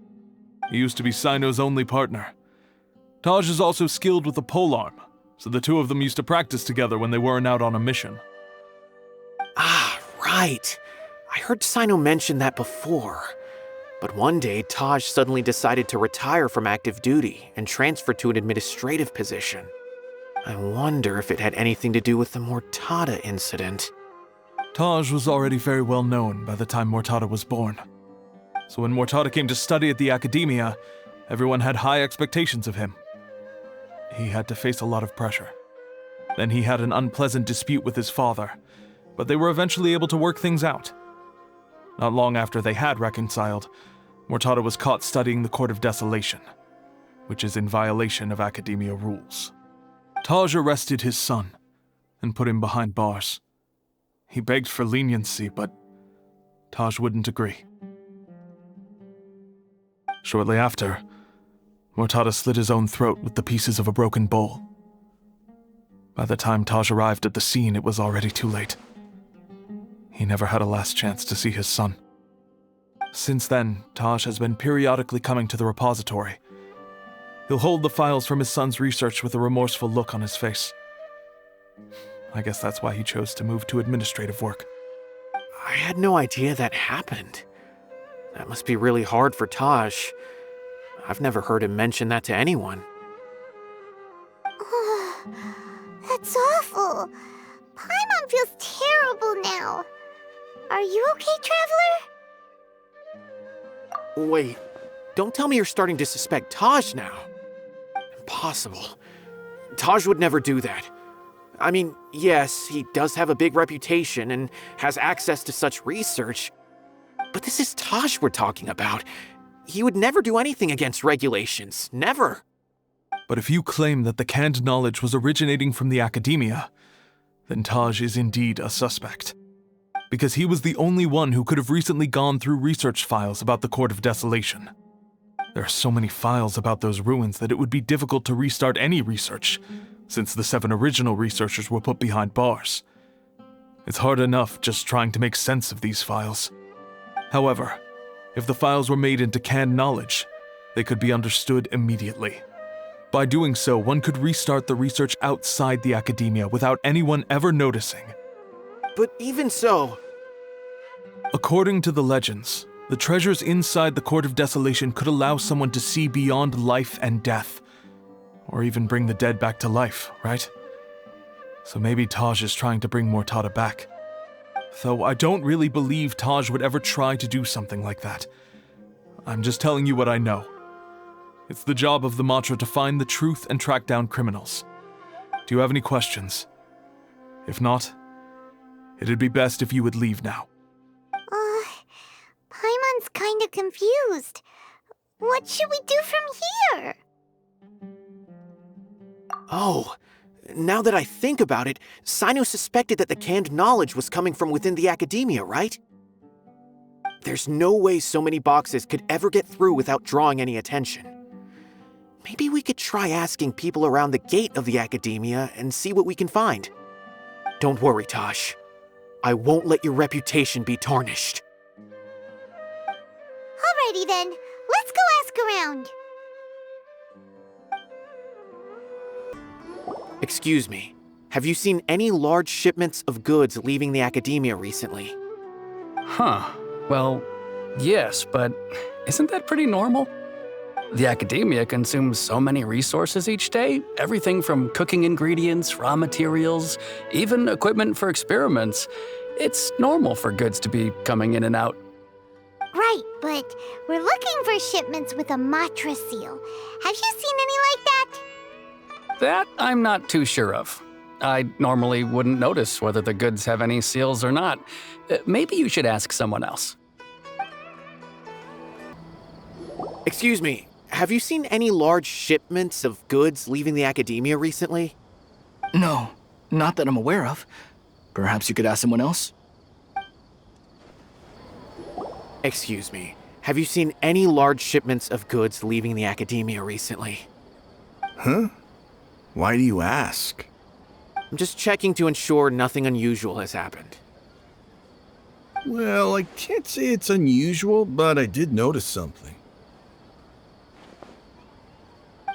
Speaker 10: He used to be Cyno's only partner. Taj is also skilled with the polearm, so the two of them used to practice together when they weren't out on a mission.
Speaker 1: Ah, right. I heard Cyno mention that before. But one day, Taj suddenly decided to retire from active duty and transfer to an administrative position. I wonder if it had anything to do with the Mortada incident.
Speaker 10: Taj was already very well known by the time Mortada was born. So when Mortada came to study at the Academia, everyone had high expectations of him. He had to face a lot of pressure. Then he had an unpleasant dispute with his father, but they were eventually able to work things out. Not long after they had reconciled, Mortada was caught studying the Court of Desolation, which is in violation of Academia rules. Taj arrested his son and put him behind bars. He begged for leniency, but Taj wouldn't agree. Shortly after, Mortada slit his own throat with the pieces of a broken bowl. By the time Taj arrived at the scene, it was already too late. He never had a last chance to see his son. Since then, Taj has been periodically coming to the repository. He'll hold the files from his son's research with a remorseful look on his face. I guess that's why he chose to move to administrative work.
Speaker 1: I had no idea that happened. That must be really hard for Taj. I've never heard him mention that to anyone.
Speaker 2: That's awful. Paimon feels terrible now. Are you okay, Traveler?
Speaker 1: Wait, don't tell me you're starting to suspect Taj now. Impossible. Taj would never do that. I mean, yes, he does have a big reputation and has access to such research, but this is Taj we're talking about. He would never do anything against regulations. Never.
Speaker 10: But if you claim that the canned knowledge was originating from the Academia, then Taj is indeed a suspect. Because he was the only one who could have recently gone through research files about the Court of Desolation. There are so many files about those ruins that it would be difficult to restart any research, since the 7 original researchers were put behind bars. It's hard enough just trying to make sense of these files. However, if the files were made into canned knowledge, they could be understood immediately. By doing so, one could restart the research outside the Academia without anyone ever noticing.
Speaker 1: But even so...
Speaker 10: According to the legends, the treasures inside the Court of Desolation could allow someone to see beyond life and death, or even bring the dead back to life, right? So maybe Taj is trying to bring Mortada back. Though I don't really believe Taj would ever try to do something like that. I'm just telling you what I know. It's the job of the Matra to find the truth and track down criminals. Do you have any questions? If not, it'd be best if you would leave now.
Speaker 2: Paimon's kinda confused. What should we do from here?
Speaker 1: Oh, now that I think about it, Cyno suspected that the canned knowledge was coming from within the Academia, right? There's no way so many boxes could ever get through without drawing any attention. Maybe we could try asking people around the gate of the Academia and see what we can find. Don't worry, Taj. I won't let your reputation be tarnished.
Speaker 2: Alrighty then, let's go ask around.
Speaker 1: Excuse me, have you seen any large shipments of goods leaving the Academia recently?
Speaker 11: Huh. Well, yes, but isn't that pretty normal? The Academia consumes so many resources each day, everything from cooking ingredients, raw materials, even equipment for experiments. It's normal for goods to be coming in and out.
Speaker 2: Right, but we're looking for shipments with a Matra seal. Have you seen any like that?
Speaker 11: That I'm not too sure of. I normally wouldn't notice whether the goods have any seals or not. Maybe you should ask someone else.
Speaker 1: Excuse me, have you seen any large shipments of goods leaving the academia recently?
Speaker 12: No, not that I'm aware of. Perhaps you could ask someone else?
Speaker 1: Excuse me, have you seen any large shipments of goods leaving the academia recently?
Speaker 13: Huh? Why do you ask?
Speaker 1: I'm just checking to ensure nothing unusual has happened.
Speaker 13: Well, I can't say it's unusual, but I did notice something.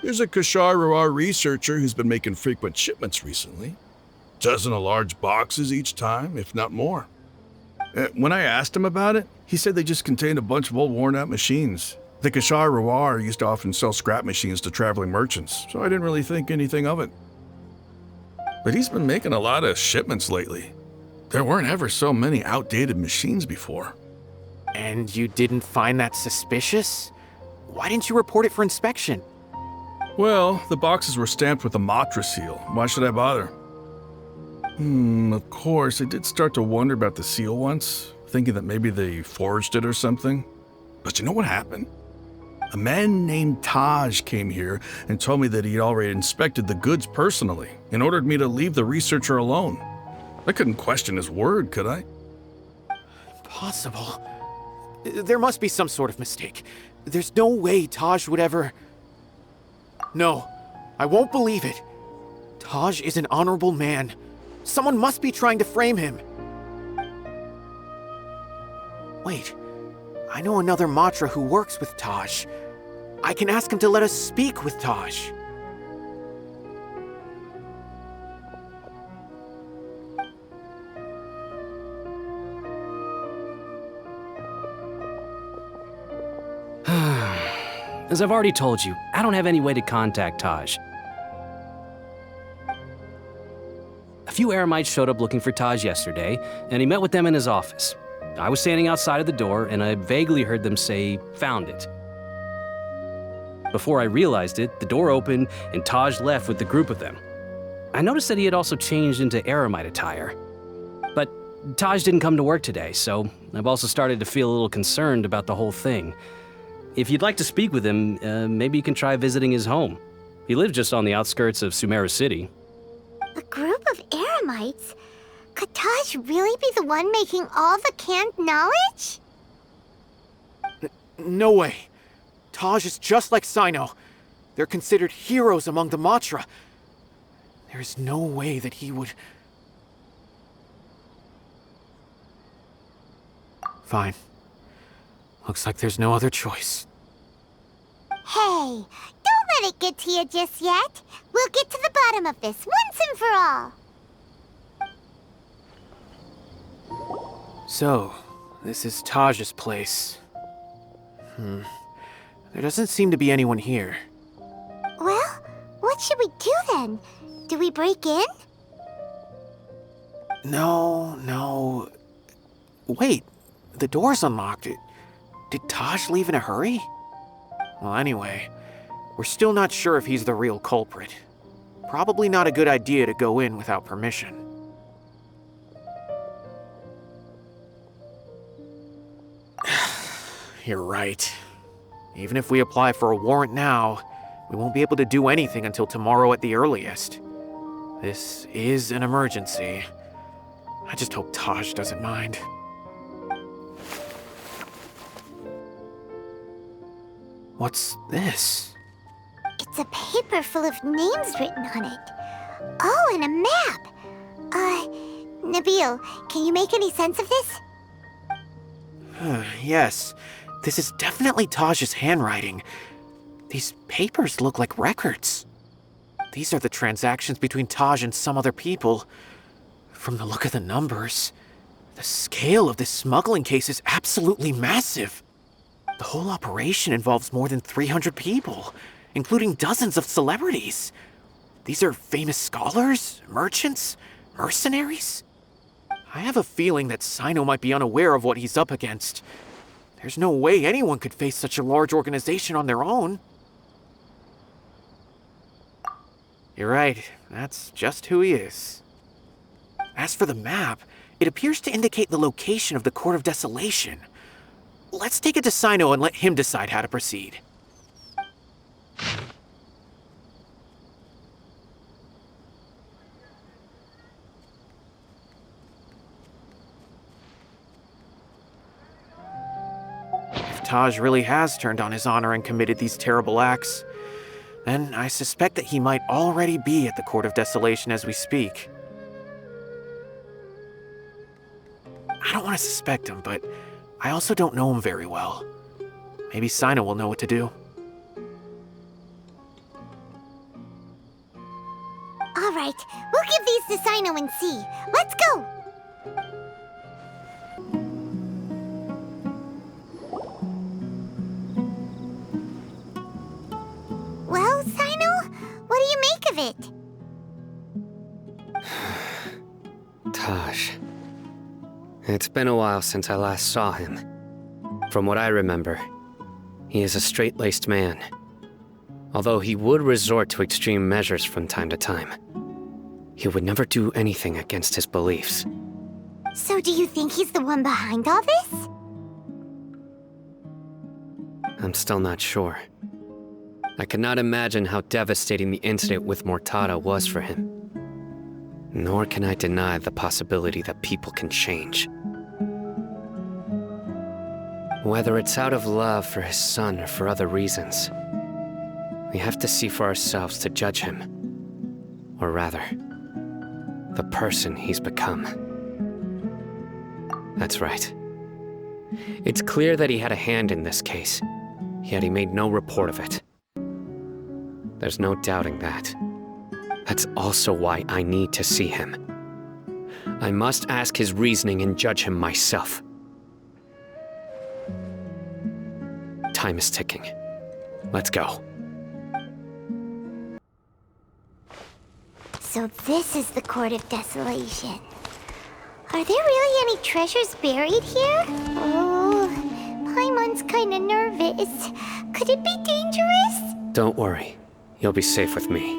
Speaker 13: There's a Kashar researcher who's been making frequent shipments recently. Dozen of large boxes each time, if not more. When I asked him about it, he said they just contained a bunch of old worn-out machines. The Kashar used to often sell scrap machines to traveling merchants, so I didn't really think anything of it. But he's been making a lot of shipments lately. There weren't ever so many outdated machines before.
Speaker 1: And you didn't find that suspicious? Why didn't you report it for inspection?
Speaker 13: Well, the boxes were stamped with a Matra seal. Why should I bother? Of course, I did start to wonder about the seal once, thinking that maybe they forged it or something. But you know what happened? A man named Taj came here and told me that he'd already inspected the goods personally and ordered me to leave the researcher alone. I couldn't question his word, could I?
Speaker 1: Impossible. There must be some sort of mistake. There's no way Taj would ever... No, I won't believe it. Taj is an honorable man. Someone must be trying to frame him. Wait, I know another Matra who works with Taj. I can ask him to let us speak with Taj.
Speaker 14: As I've already told you, I don't have any way to contact Taj. A few Eremites showed up looking for Taj yesterday, and he met with them in his office. I was standing outside of the door, and I vaguely heard them say, "Found it." Before I realized it, the door opened, and Taj left with the group of them. I noticed that he had also changed into Eremite attire. But Taj didn't come to work today, so I've also started to feel a little concerned about the whole thing. If you'd like to speak with him, maybe you can try visiting his home. He lives just on the outskirts of Sumeru City.
Speaker 2: A group of Eremites? Could Taj really be the one making all the canned knowledge?
Speaker 1: No way. Taj is just like Cyno. They're considered heroes among the Matra. There is no way that he would... Fine. Looks like there's no other choice.
Speaker 2: Hey, don't let it get to you just yet. We'll get to the bottom of this once and for all.
Speaker 1: So, this is Taj's place. There doesn't seem to be anyone here.
Speaker 2: Well, what should we do then? Do we break in?
Speaker 1: No. Wait, the door's unlocked. Did Taj leave in a hurry? Well, anyway, we're still not sure if he's the real culprit. Probably not a good idea to go in without permission. You're right. Even if we apply for a warrant now, we won't be able to do anything until tomorrow at the earliest. This is an emergency. I just hope Taj doesn't mind. What's this?
Speaker 2: It's a paper full of names written on it. Oh, and a map. Nabil, can you make any sense of this?
Speaker 1: Yes, this is definitely Taj's handwriting. These papers look like records. These are the transactions between Taj and some other people. From the look of the numbers, the scale of this smuggling case is absolutely massive. The whole operation involves more than 300 people, including dozens of celebrities. These are famous scholars, merchants, mercenaries. I have a feeling that Cyno might be unaware of what he's up against. There's no way anyone could face such a large organization on their own. You're right, that's just who he is. As for the map, it appears to indicate the location of the Court of Desolation. Let's take it to Cyno and let him decide how to proceed. If Taj really has turned on his honor and committed these terrible acts, then I suspect that he might already be at the Court of Desolation as we speak. I don't want to suspect him, but I also don't know him very well. Maybe Cyno will know what to do.
Speaker 2: All right, we'll give these to Cyno and see. Let's go! Well, Cyno, what do you make of it?
Speaker 3: Taj. It's been a while since I last saw him. From what I remember, he is a straight-laced man. Although he would resort to extreme measures from time to time, he would never do anything against his beliefs.
Speaker 2: So do you think he's the one behind all this?
Speaker 3: I'm still not sure. I cannot imagine how devastating the incident with Mortada was for him. Nor can I deny the possibility that people can change. Whether it's out of love for his son or for other reasons, we have to see for ourselves to judge him. Or rather, the person he's become. That's right. It's clear that he had a hand in this case, yet he made no report of it. There's no doubting that. That's also why I need to see him. I must ask his reasoning and judge him myself. Time is ticking. Let's go.
Speaker 2: So this is the Court of Desolation. Are there really any treasures buried here? Oh, Paimon's kinda nervous. Could it be dangerous?
Speaker 3: Don't worry. You'll be safe with me.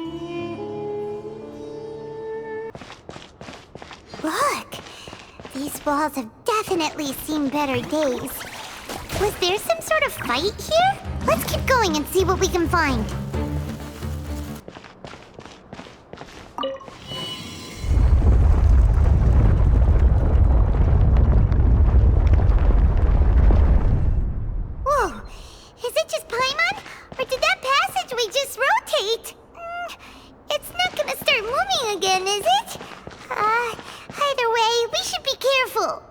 Speaker 2: Look! These walls have definitely seen better days. Was there some sort of fight here? Let's keep going and see what we can find. Whoa! Is it just Paimon? Or did that passageway just rotate? It's not gonna start moving again, is it? Either way, we should be careful.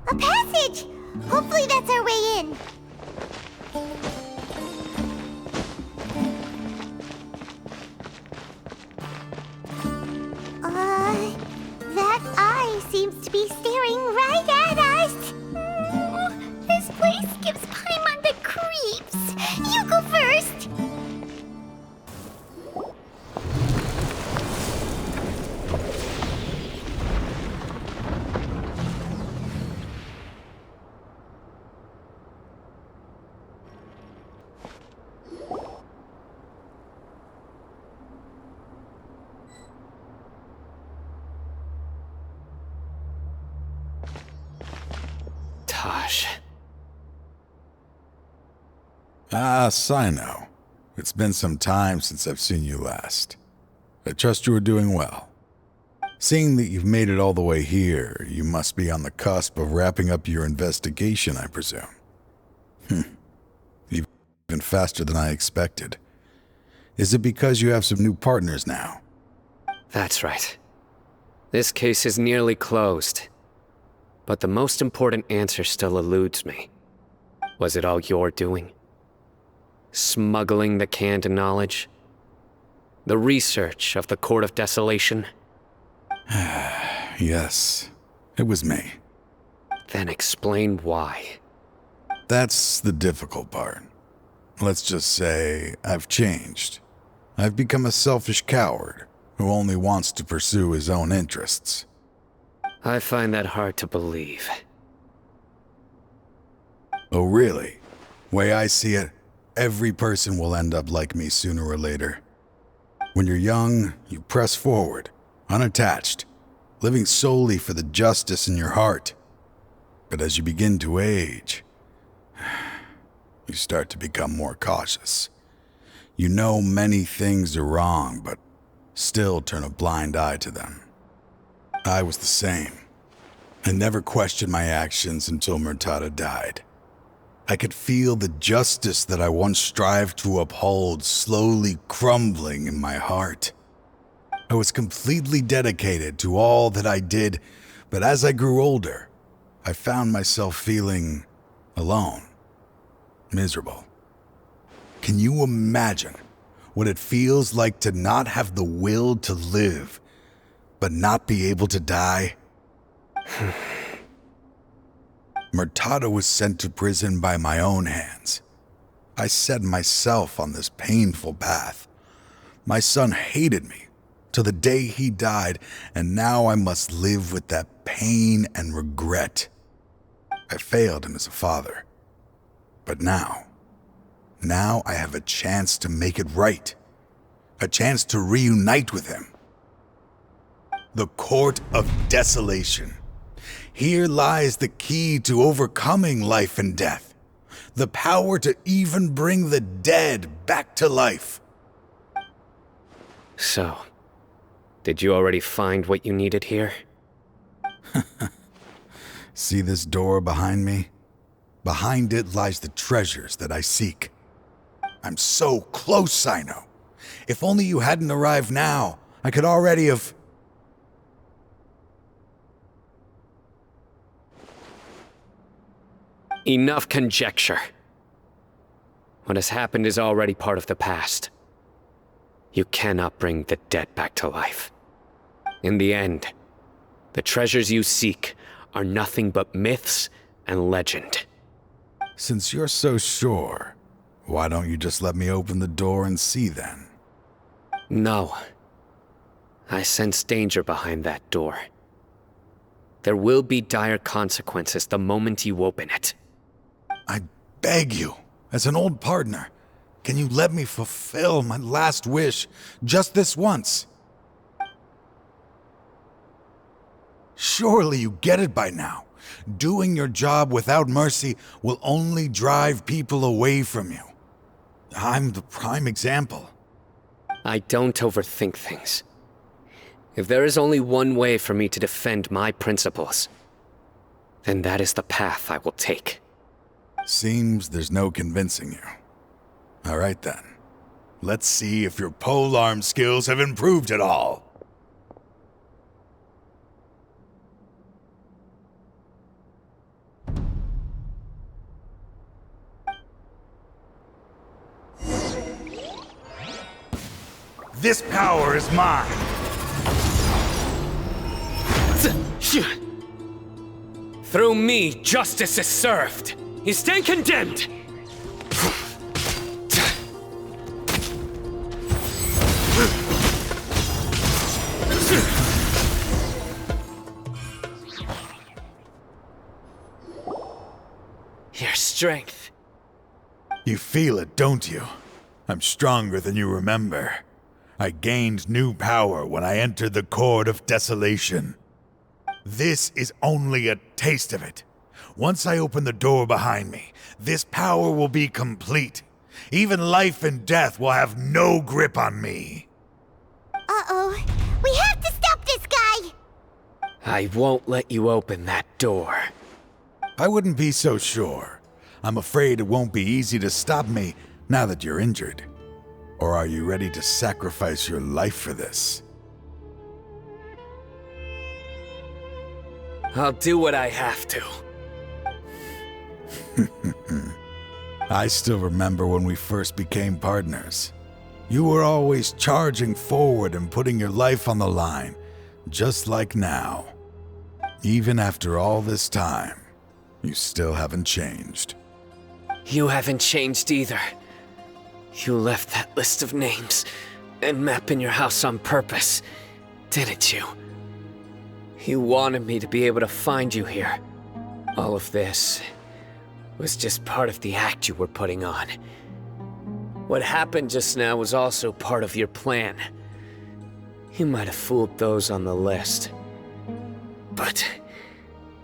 Speaker 2: A passage! Hopefully that's our way in. That eye seems to be staring right at us. This place gives Paimon the creeps. You go first.
Speaker 3: Taj.
Speaker 15: Ah, Cyno. It's been some time since I've seen you last. I trust you are doing well. Seeing that you've made it all the way here, you must be on the cusp of wrapping up your investigation, I presume. Even faster than I expected. Is it because you have some new partners now?
Speaker 3: That's right. This case is nearly closed. But the most important answer still eludes me. Was it all your doing? Smuggling the canned knowledge? The research of the Court of Desolation?
Speaker 15: Yes, it was me.
Speaker 3: Then explain why.
Speaker 15: That's the difficult part. Let's just say I've changed. I've become a selfish coward who only wants to pursue his own interests.
Speaker 3: I find that hard to believe.
Speaker 15: Oh, really? Way I see it, every person will end up like me sooner or later. When you're young, you press forward, unattached, living solely for the justice in your heart. But as you begin to age, you start to become more cautious. You know many things are wrong, but still turn a blind eye to them. I was the same. I never questioned my actions until Murtada died. I could feel the justice that I once strived to uphold slowly crumbling in my heart. I was completely dedicated to all that I did, but as I grew older, I found myself feeling alone, miserable. Can you imagine what it feels like to not have the will to live, but not be able to die? Murtada was sent to prison by my own hands. I set myself on this painful path. My son hated me till the day he died, and now I must live with that pain and regret. I failed him as a father. But now I have a chance to make it right. A chance to reunite with him. The Court of Desolation. Here lies the key to overcoming life and death. The power to even bring the dead back to life.
Speaker 3: So, did you already find what you needed here?
Speaker 15: See this door behind me? Behind it lies the treasures that I seek. I'm so close, Cyno. If only you hadn't arrived now, I could already have...
Speaker 3: Enough conjecture. What has happened is already part of the past. You cannot bring the dead back to life. In the end, the treasures you seek are nothing but myths and legend.
Speaker 15: Since you're so sure, why don't you just let me open the door and see then?
Speaker 3: No. I sense danger behind that door. There will be dire consequences the moment you open it.
Speaker 15: I beg you, as an old partner, can you let me fulfill my last wish just this once? Surely you get it by now. Doing your job without mercy will only drive people away from you. I'm the prime example.
Speaker 3: I don't overthink things. If there is only one way for me to defend my principles, then that is the path I will take.
Speaker 15: Seems there's no convincing you. All right then. Let's see if your polearm skills have improved at all. This power is mine!
Speaker 3: Through me, justice is served. You stand condemned! Your strength.
Speaker 15: You feel it, don't you? I'm stronger than you remember. I gained new power when I entered the Court of Desolation. This is only a taste of it. Once I open the door behind me, this power will be complete. Even life and death will have no grip on me.
Speaker 2: Uh-oh. We have to stop this guy!
Speaker 3: I won't let you open that door.
Speaker 15: I wouldn't be so sure. I'm afraid it won't be easy to stop me now that you're injured. Or are you ready to sacrifice your life for this?
Speaker 3: I'll do what I have to.
Speaker 15: I still remember when we first became partners. You were always charging forward and putting your life on the line, just like now. Even after all this time, you still haven't changed.
Speaker 3: You haven't changed either. You left that list of names and map in your house on purpose, didn't you? You wanted me to be able to find you here. All of this was just part of the act you were putting on. What happened just now was also part of your plan. You might have fooled those on the list, but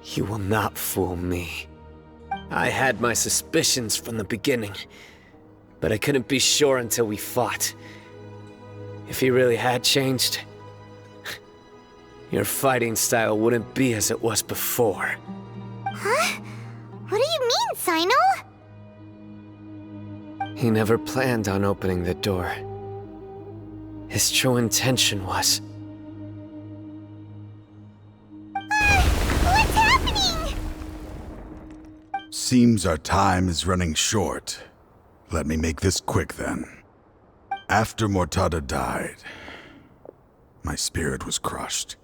Speaker 3: you will not fool me. I had my suspicions from the beginning, but I couldn't be sure until we fought. If he really had changed, your fighting style wouldn't be as it was before.
Speaker 2: Huh? What do you mean, Cyno?
Speaker 3: He never planned on opening the door. His true intention was...
Speaker 2: What's happening?
Speaker 15: Seems our time is running short. Let me make this quick then. After Mortada died, my spirit was crushed.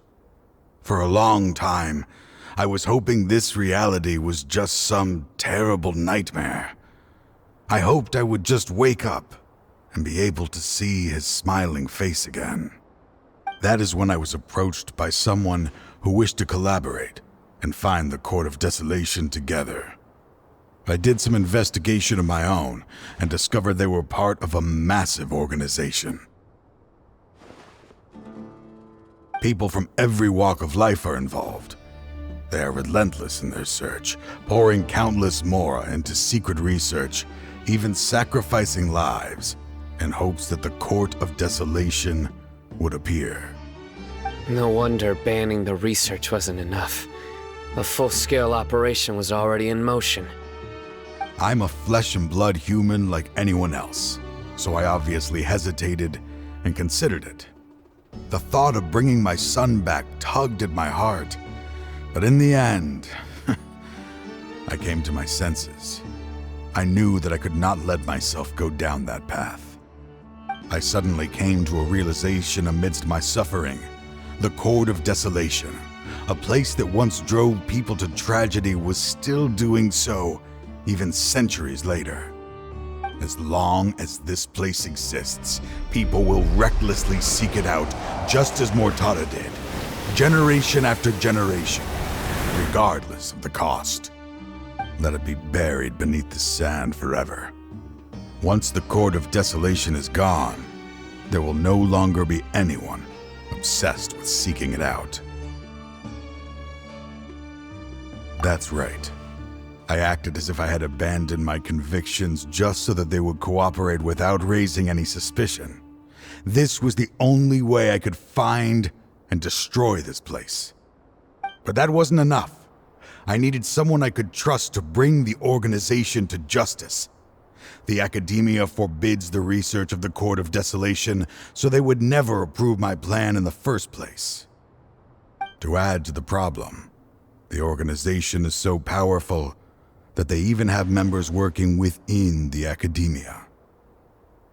Speaker 15: For a long time, I was hoping this reality was just some terrible nightmare. I hoped I would just wake up and be able to see his smiling face again. That is when I was approached by someone who wished to collaborate and find the Court of Desolation together. I did some investigation of my own and discovered they were part of a massive organization. People from every walk of life are involved. They are relentless in their search, pouring countless mora into secret research, even sacrificing lives in hopes that the Court of Desolation would appear.
Speaker 3: No wonder banning the research wasn't enough. A full-scale operation was already in motion.
Speaker 15: I'm a flesh and blood human like anyone else, so I obviously hesitated and considered it. The thought of bringing my son back tugged at my heart, but in the end, I came to my senses. I knew that I could not let myself go down that path. I suddenly came to a realization amidst my suffering. The Court of Desolation, a place that once drove people to tragedy, was still doing so even centuries later. As long as this place exists, people will recklessly seek it out, just as Mortada did, generation after generation, regardless of the cost. Let it be buried beneath the sand forever. Once the Court of Desolation is gone, there will no longer be anyone obsessed with seeking it out. That's right. I acted as if I had abandoned my convictions just so that they would cooperate without raising any suspicion. This was the only way I could find and destroy this place. But that wasn't enough. I needed someone I could trust to bring the organization to justice. The Academia forbids the research of the Court of Desolation, so they would never approve my plan in the first place. To add to the problem, the organization is so powerful that they even have members working within the Academia.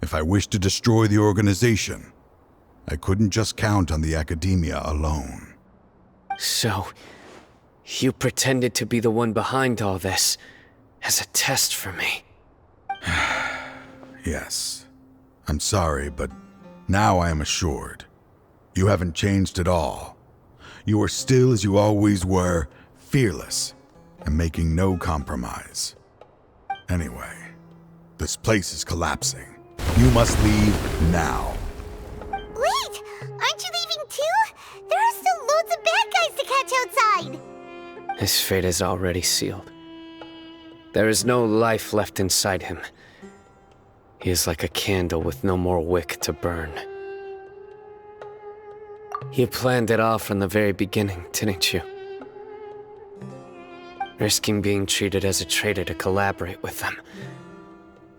Speaker 15: If I wished to destroy the organization, I couldn't just count on the Academia alone.
Speaker 3: So, you pretended to be the one behind all this, as a test for me.
Speaker 15: Yes. I'm sorry, but now I am assured. You haven't changed at all. You are still as you always were, fearless, and making no compromise. Anyway, this place is collapsing. You must leave now.
Speaker 2: Wait! Aren't you leaving too? There are still loads of bad guys to catch outside!
Speaker 3: His fate is already sealed. There is no life left inside him. He is like a candle with no more wick to burn. You planned it all from the very beginning, didn't you? Risking being treated as a traitor to collaborate with them.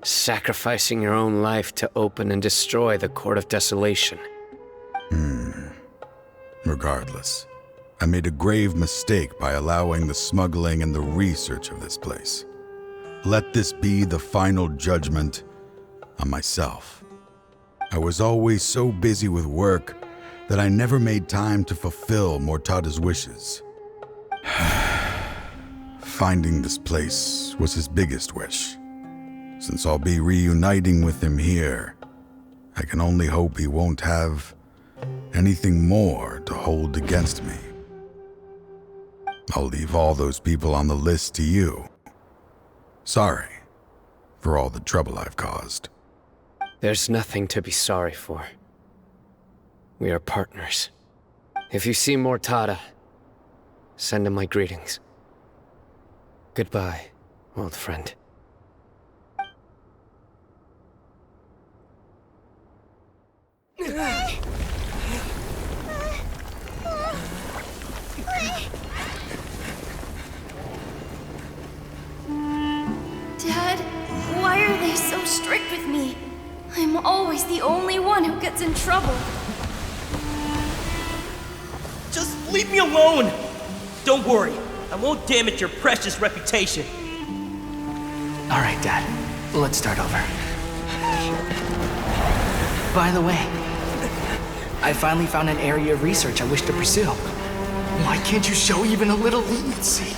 Speaker 3: Sacrificing your own life to open and destroy the Court of Desolation.
Speaker 15: Regardless, I made a grave mistake by allowing the smuggling and the research of this place. Let this be the final judgment on myself. I was always so busy with work that I never made time to fulfill Mortada's wishes. Finding this place was his biggest wish. Since I'll be reuniting with him here, I can only hope he won't have anything more to hold against me. I'll leave all those people on the list to you. Sorry for all the trouble I've caused.
Speaker 3: There's nothing to be sorry for. We are partners. If you see Mortada, send him my greetings. Goodbye, old friend.
Speaker 16: Dad, why are they so strict with me? I'm always the only one who gets in trouble.
Speaker 17: Just leave me alone! Don't worry, I won't damage your precious reputation.
Speaker 12: All right, Dad. Let's start over. By the way, I finally found an area of research I wish to pursue. Why can't you show even a little leniency?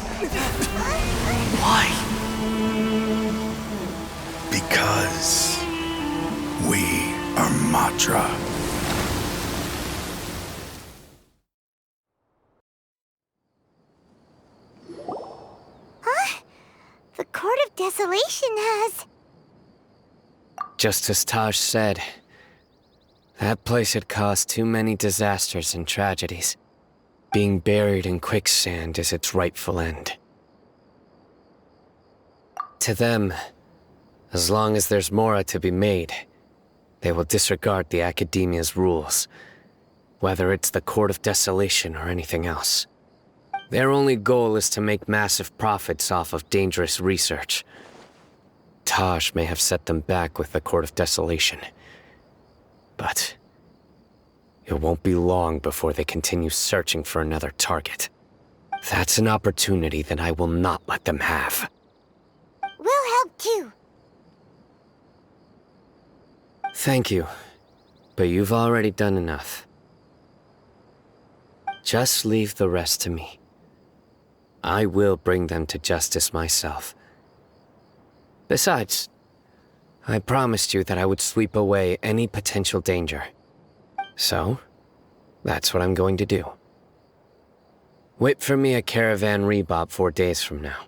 Speaker 12: Why?
Speaker 15: Because we are Matra.
Speaker 2: Huh? The Court of Desolation has...
Speaker 3: Just as Taj said, that place had caused too many disasters and tragedies. Being buried in quicksand is its rightful end. To them, as long as there's Mora to be made, they will disregard the Academia's rules, whether it's the Court of Desolation or anything else. Their only goal is to make massive profits off of dangerous research. Taj may have set them back with the Court of Desolation, but it won't be long before they continue searching for another target. That's an opportunity that I will not let them have.
Speaker 2: We'll help too.
Speaker 3: Thank you, but you've already done enough. Just leave the rest to me. I will bring them to justice myself. Besides, I promised you that I would sweep away any potential danger. So, that's what I'm going to do. Wait for me at Caravan Rebob 4 days from now.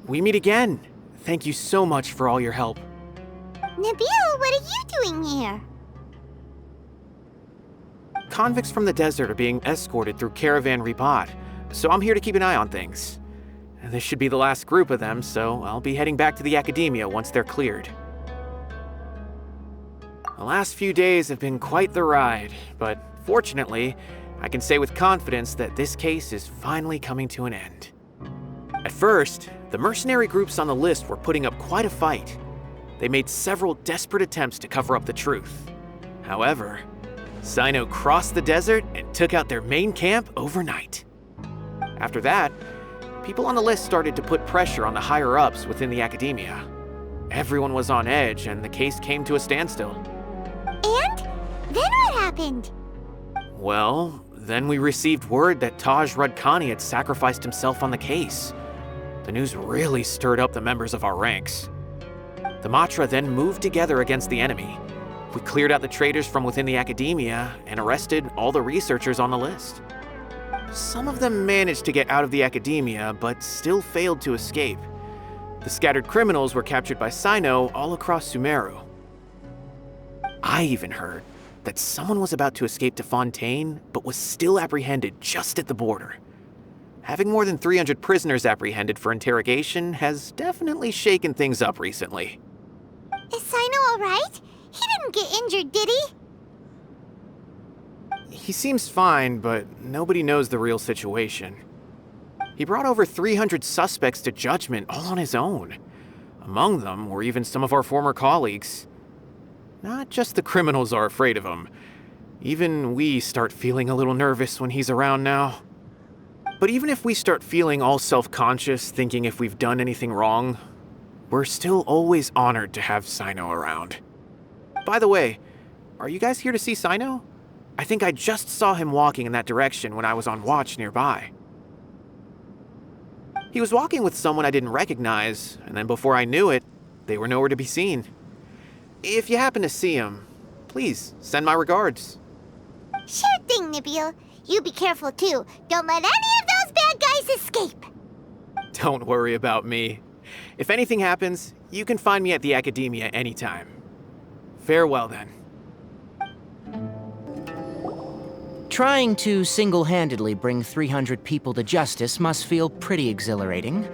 Speaker 1: We meet again. Thank you so much for all your help.
Speaker 2: Nabil, what are you doing here?
Speaker 1: Convicts from the desert are being escorted through Caravan Rebob, so I'm here to keep an eye on things. This should be the last group of them, so I'll be heading back to the Academia once they're cleared. The last few days have been quite the ride, but fortunately, I can say with confidence that this case is finally coming to an end. At first, the mercenary groups on the list were putting up quite a fight. They made several desperate attempts to cover up the truth. However, Cyno crossed the desert and took out their main camp overnight. After that, people on the list started to put pressure on the higher-ups within the Academia. Everyone was on edge, and the case came to a standstill.
Speaker 2: And? Then what happened?
Speaker 1: Well, then we received word that Taj Rudkani had sacrificed himself on the case. The news really stirred up the members of our ranks. The Matra then moved together against the enemy. We cleared out the traitors from within the Academia and arrested all the researchers on the list. Some of them managed to get out of the Academia, but still failed to escape. The scattered criminals were captured by Cyno all across Sumeru. I even heard that someone was about to escape to Fontaine, but was still apprehended just at the border. Having more than 300 prisoners apprehended for interrogation has definitely shaken things up recently.
Speaker 2: Is Cyno alright? He didn't get injured, did he?
Speaker 1: He seems fine, but nobody knows the real situation. He brought over 300 suspects to judgment all on his own. Among them were even some of our former colleagues. Not just the criminals are afraid of him. Even we start feeling a little nervous when he's around now. But even if we start feeling all self-conscious, thinking if we've done anything wrong, we're still always honored to have Cyno around. By the way, are you guys here to see Cyno? I think I just saw him walking in that direction when I was on watch nearby. He was walking with someone I didn't recognize, and then before I knew it, they were nowhere to be seen. If you happen to see him, please send my regards.
Speaker 2: Sure thing, Nabil. You be careful too. Don't let any of those bad guys escape.
Speaker 1: Don't worry about me. If anything happens, you can find me at the Academia anytime. Farewell then.
Speaker 18: Trying to single-handedly bring 300 people to justice must feel pretty exhilarating,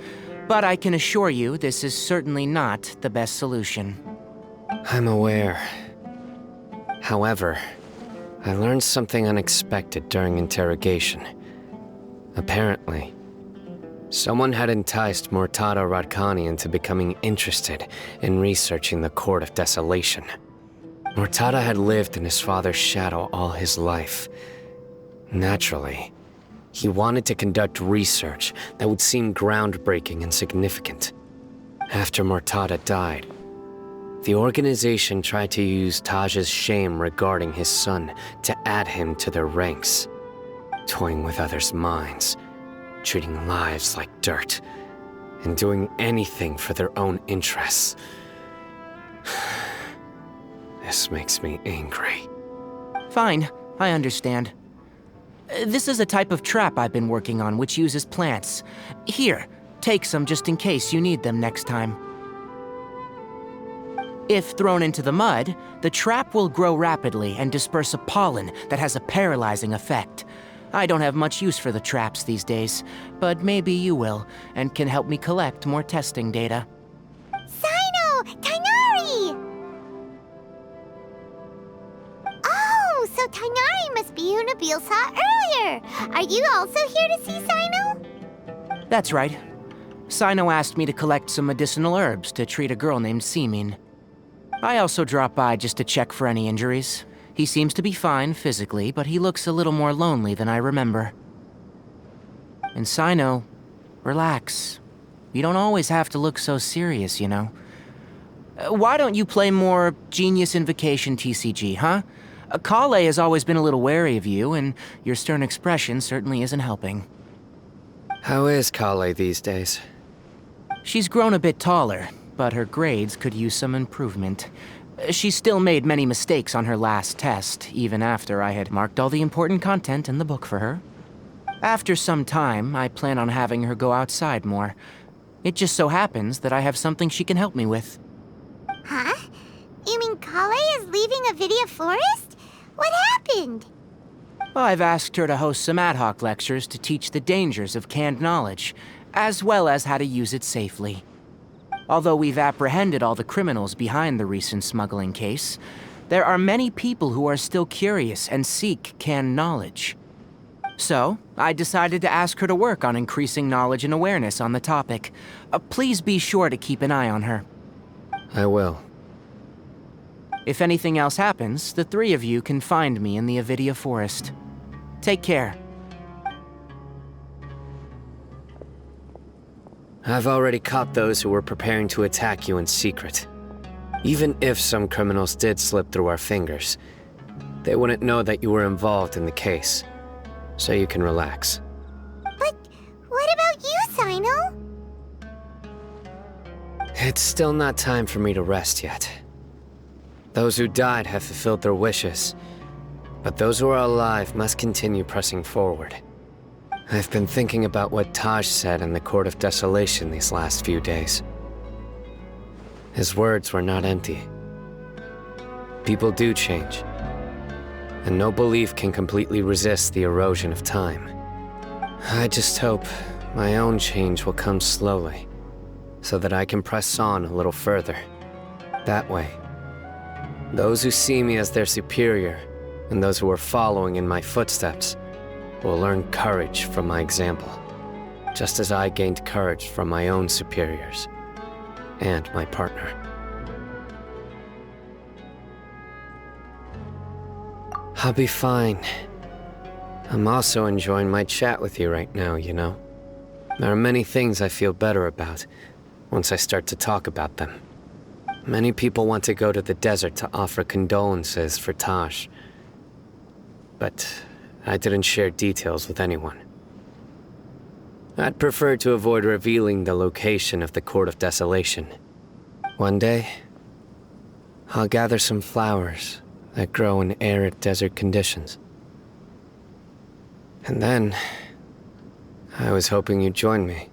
Speaker 18: but I can assure you this is certainly not the best solution.
Speaker 3: I'm aware. However, I learned something unexpected during interrogation. Apparently, someone had enticed Murtada Radkani into becoming interested in researching the Court of Desolation. Murtada had lived in his father's shadow all his life. Naturally, he wanted to conduct research that would seem groundbreaking and significant. After Murtada died, the organization tried to use Taj's shame regarding his son to add him to their ranks, toying with others' minds, treating lives like dirt, and doing anything for their own interests. This makes me angry.
Speaker 18: Fine, I understand. This is a type of trap I've been working on which uses plants. Here, take some just in case you need them next time. If thrown into the mud, the trap will grow rapidly and disperse a pollen that has a paralyzing effect. I don't have much use for the traps these days, but maybe you will, and can help me collect more testing data.
Speaker 2: Cyno! Tighnari! Oh, so Tighnari must be who Nabil saw earlier. Are you also here to see Cyno?
Speaker 18: That's right. Cyno asked me to collect some medicinal herbs to treat a girl named Simin. I also dropped by just to check for any injuries. He seems to be fine physically, but he looks a little more lonely than I remember. And Cyno, relax. You don't always have to look so serious, you know. Why don't you play more Genius Invocation TCG, huh? Kale has always been a little wary of you, and your stern expression certainly isn't helping.
Speaker 3: How is Kale these days?
Speaker 18: She's grown a bit taller, but her grades could use some improvement. She still made many mistakes on her last test, even after I had marked all the important content in the book for her. After some time, I plan on having her go outside more. It just so happens that I have something she can help me with.
Speaker 2: Huh? You mean Kale is leaving Avidia Forest? What happened?
Speaker 18: I've asked her to host some ad hoc lectures to teach the dangers of canned knowledge, as well as how to use it safely. Although we've apprehended all the criminals behind the recent smuggling case, there are many people who are still curious and seek canned knowledge. So, I decided to ask her to work on increasing knowledge and awareness on the topic. Please be sure to keep an eye on her.
Speaker 3: I will.
Speaker 18: If anything else happens, the three of you can find me in the Avidia Forest. Take care.
Speaker 3: I've already caught those who were preparing to attack you in secret. Even if some criminals did slip through our fingers, they wouldn't know that you were involved in the case. So you can relax.
Speaker 2: But what about you, Cyno?
Speaker 3: It's still not time for me to rest yet. Those who died have fulfilled their wishes, but those who are alive must continue pressing forward. I've been thinking about what Taj said in the Court of Desolation these last few days. His words were not empty. People do change, and no belief can completely resist the erosion of time. I just hope my own change will come slowly, so that I can press on a little further. That way, those who see me as their superior, and those who are following in my footsteps, will learn courage from my example, just as I gained courage from my own superiors and my partner. I'll be fine. I'm also enjoying my chat with you right now, you know. There are many things I feel better about once I start to talk about them. Many people want to go to the desert to offer condolences for Taj, but I didn't share details with anyone. I'd prefer to avoid revealing the location of the Court of Desolation. One day, I'll gather some flowers that grow in arid desert conditions And then, I was hoping you'd join me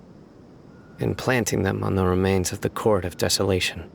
Speaker 3: in planting them on the remains of the Court of Desolation.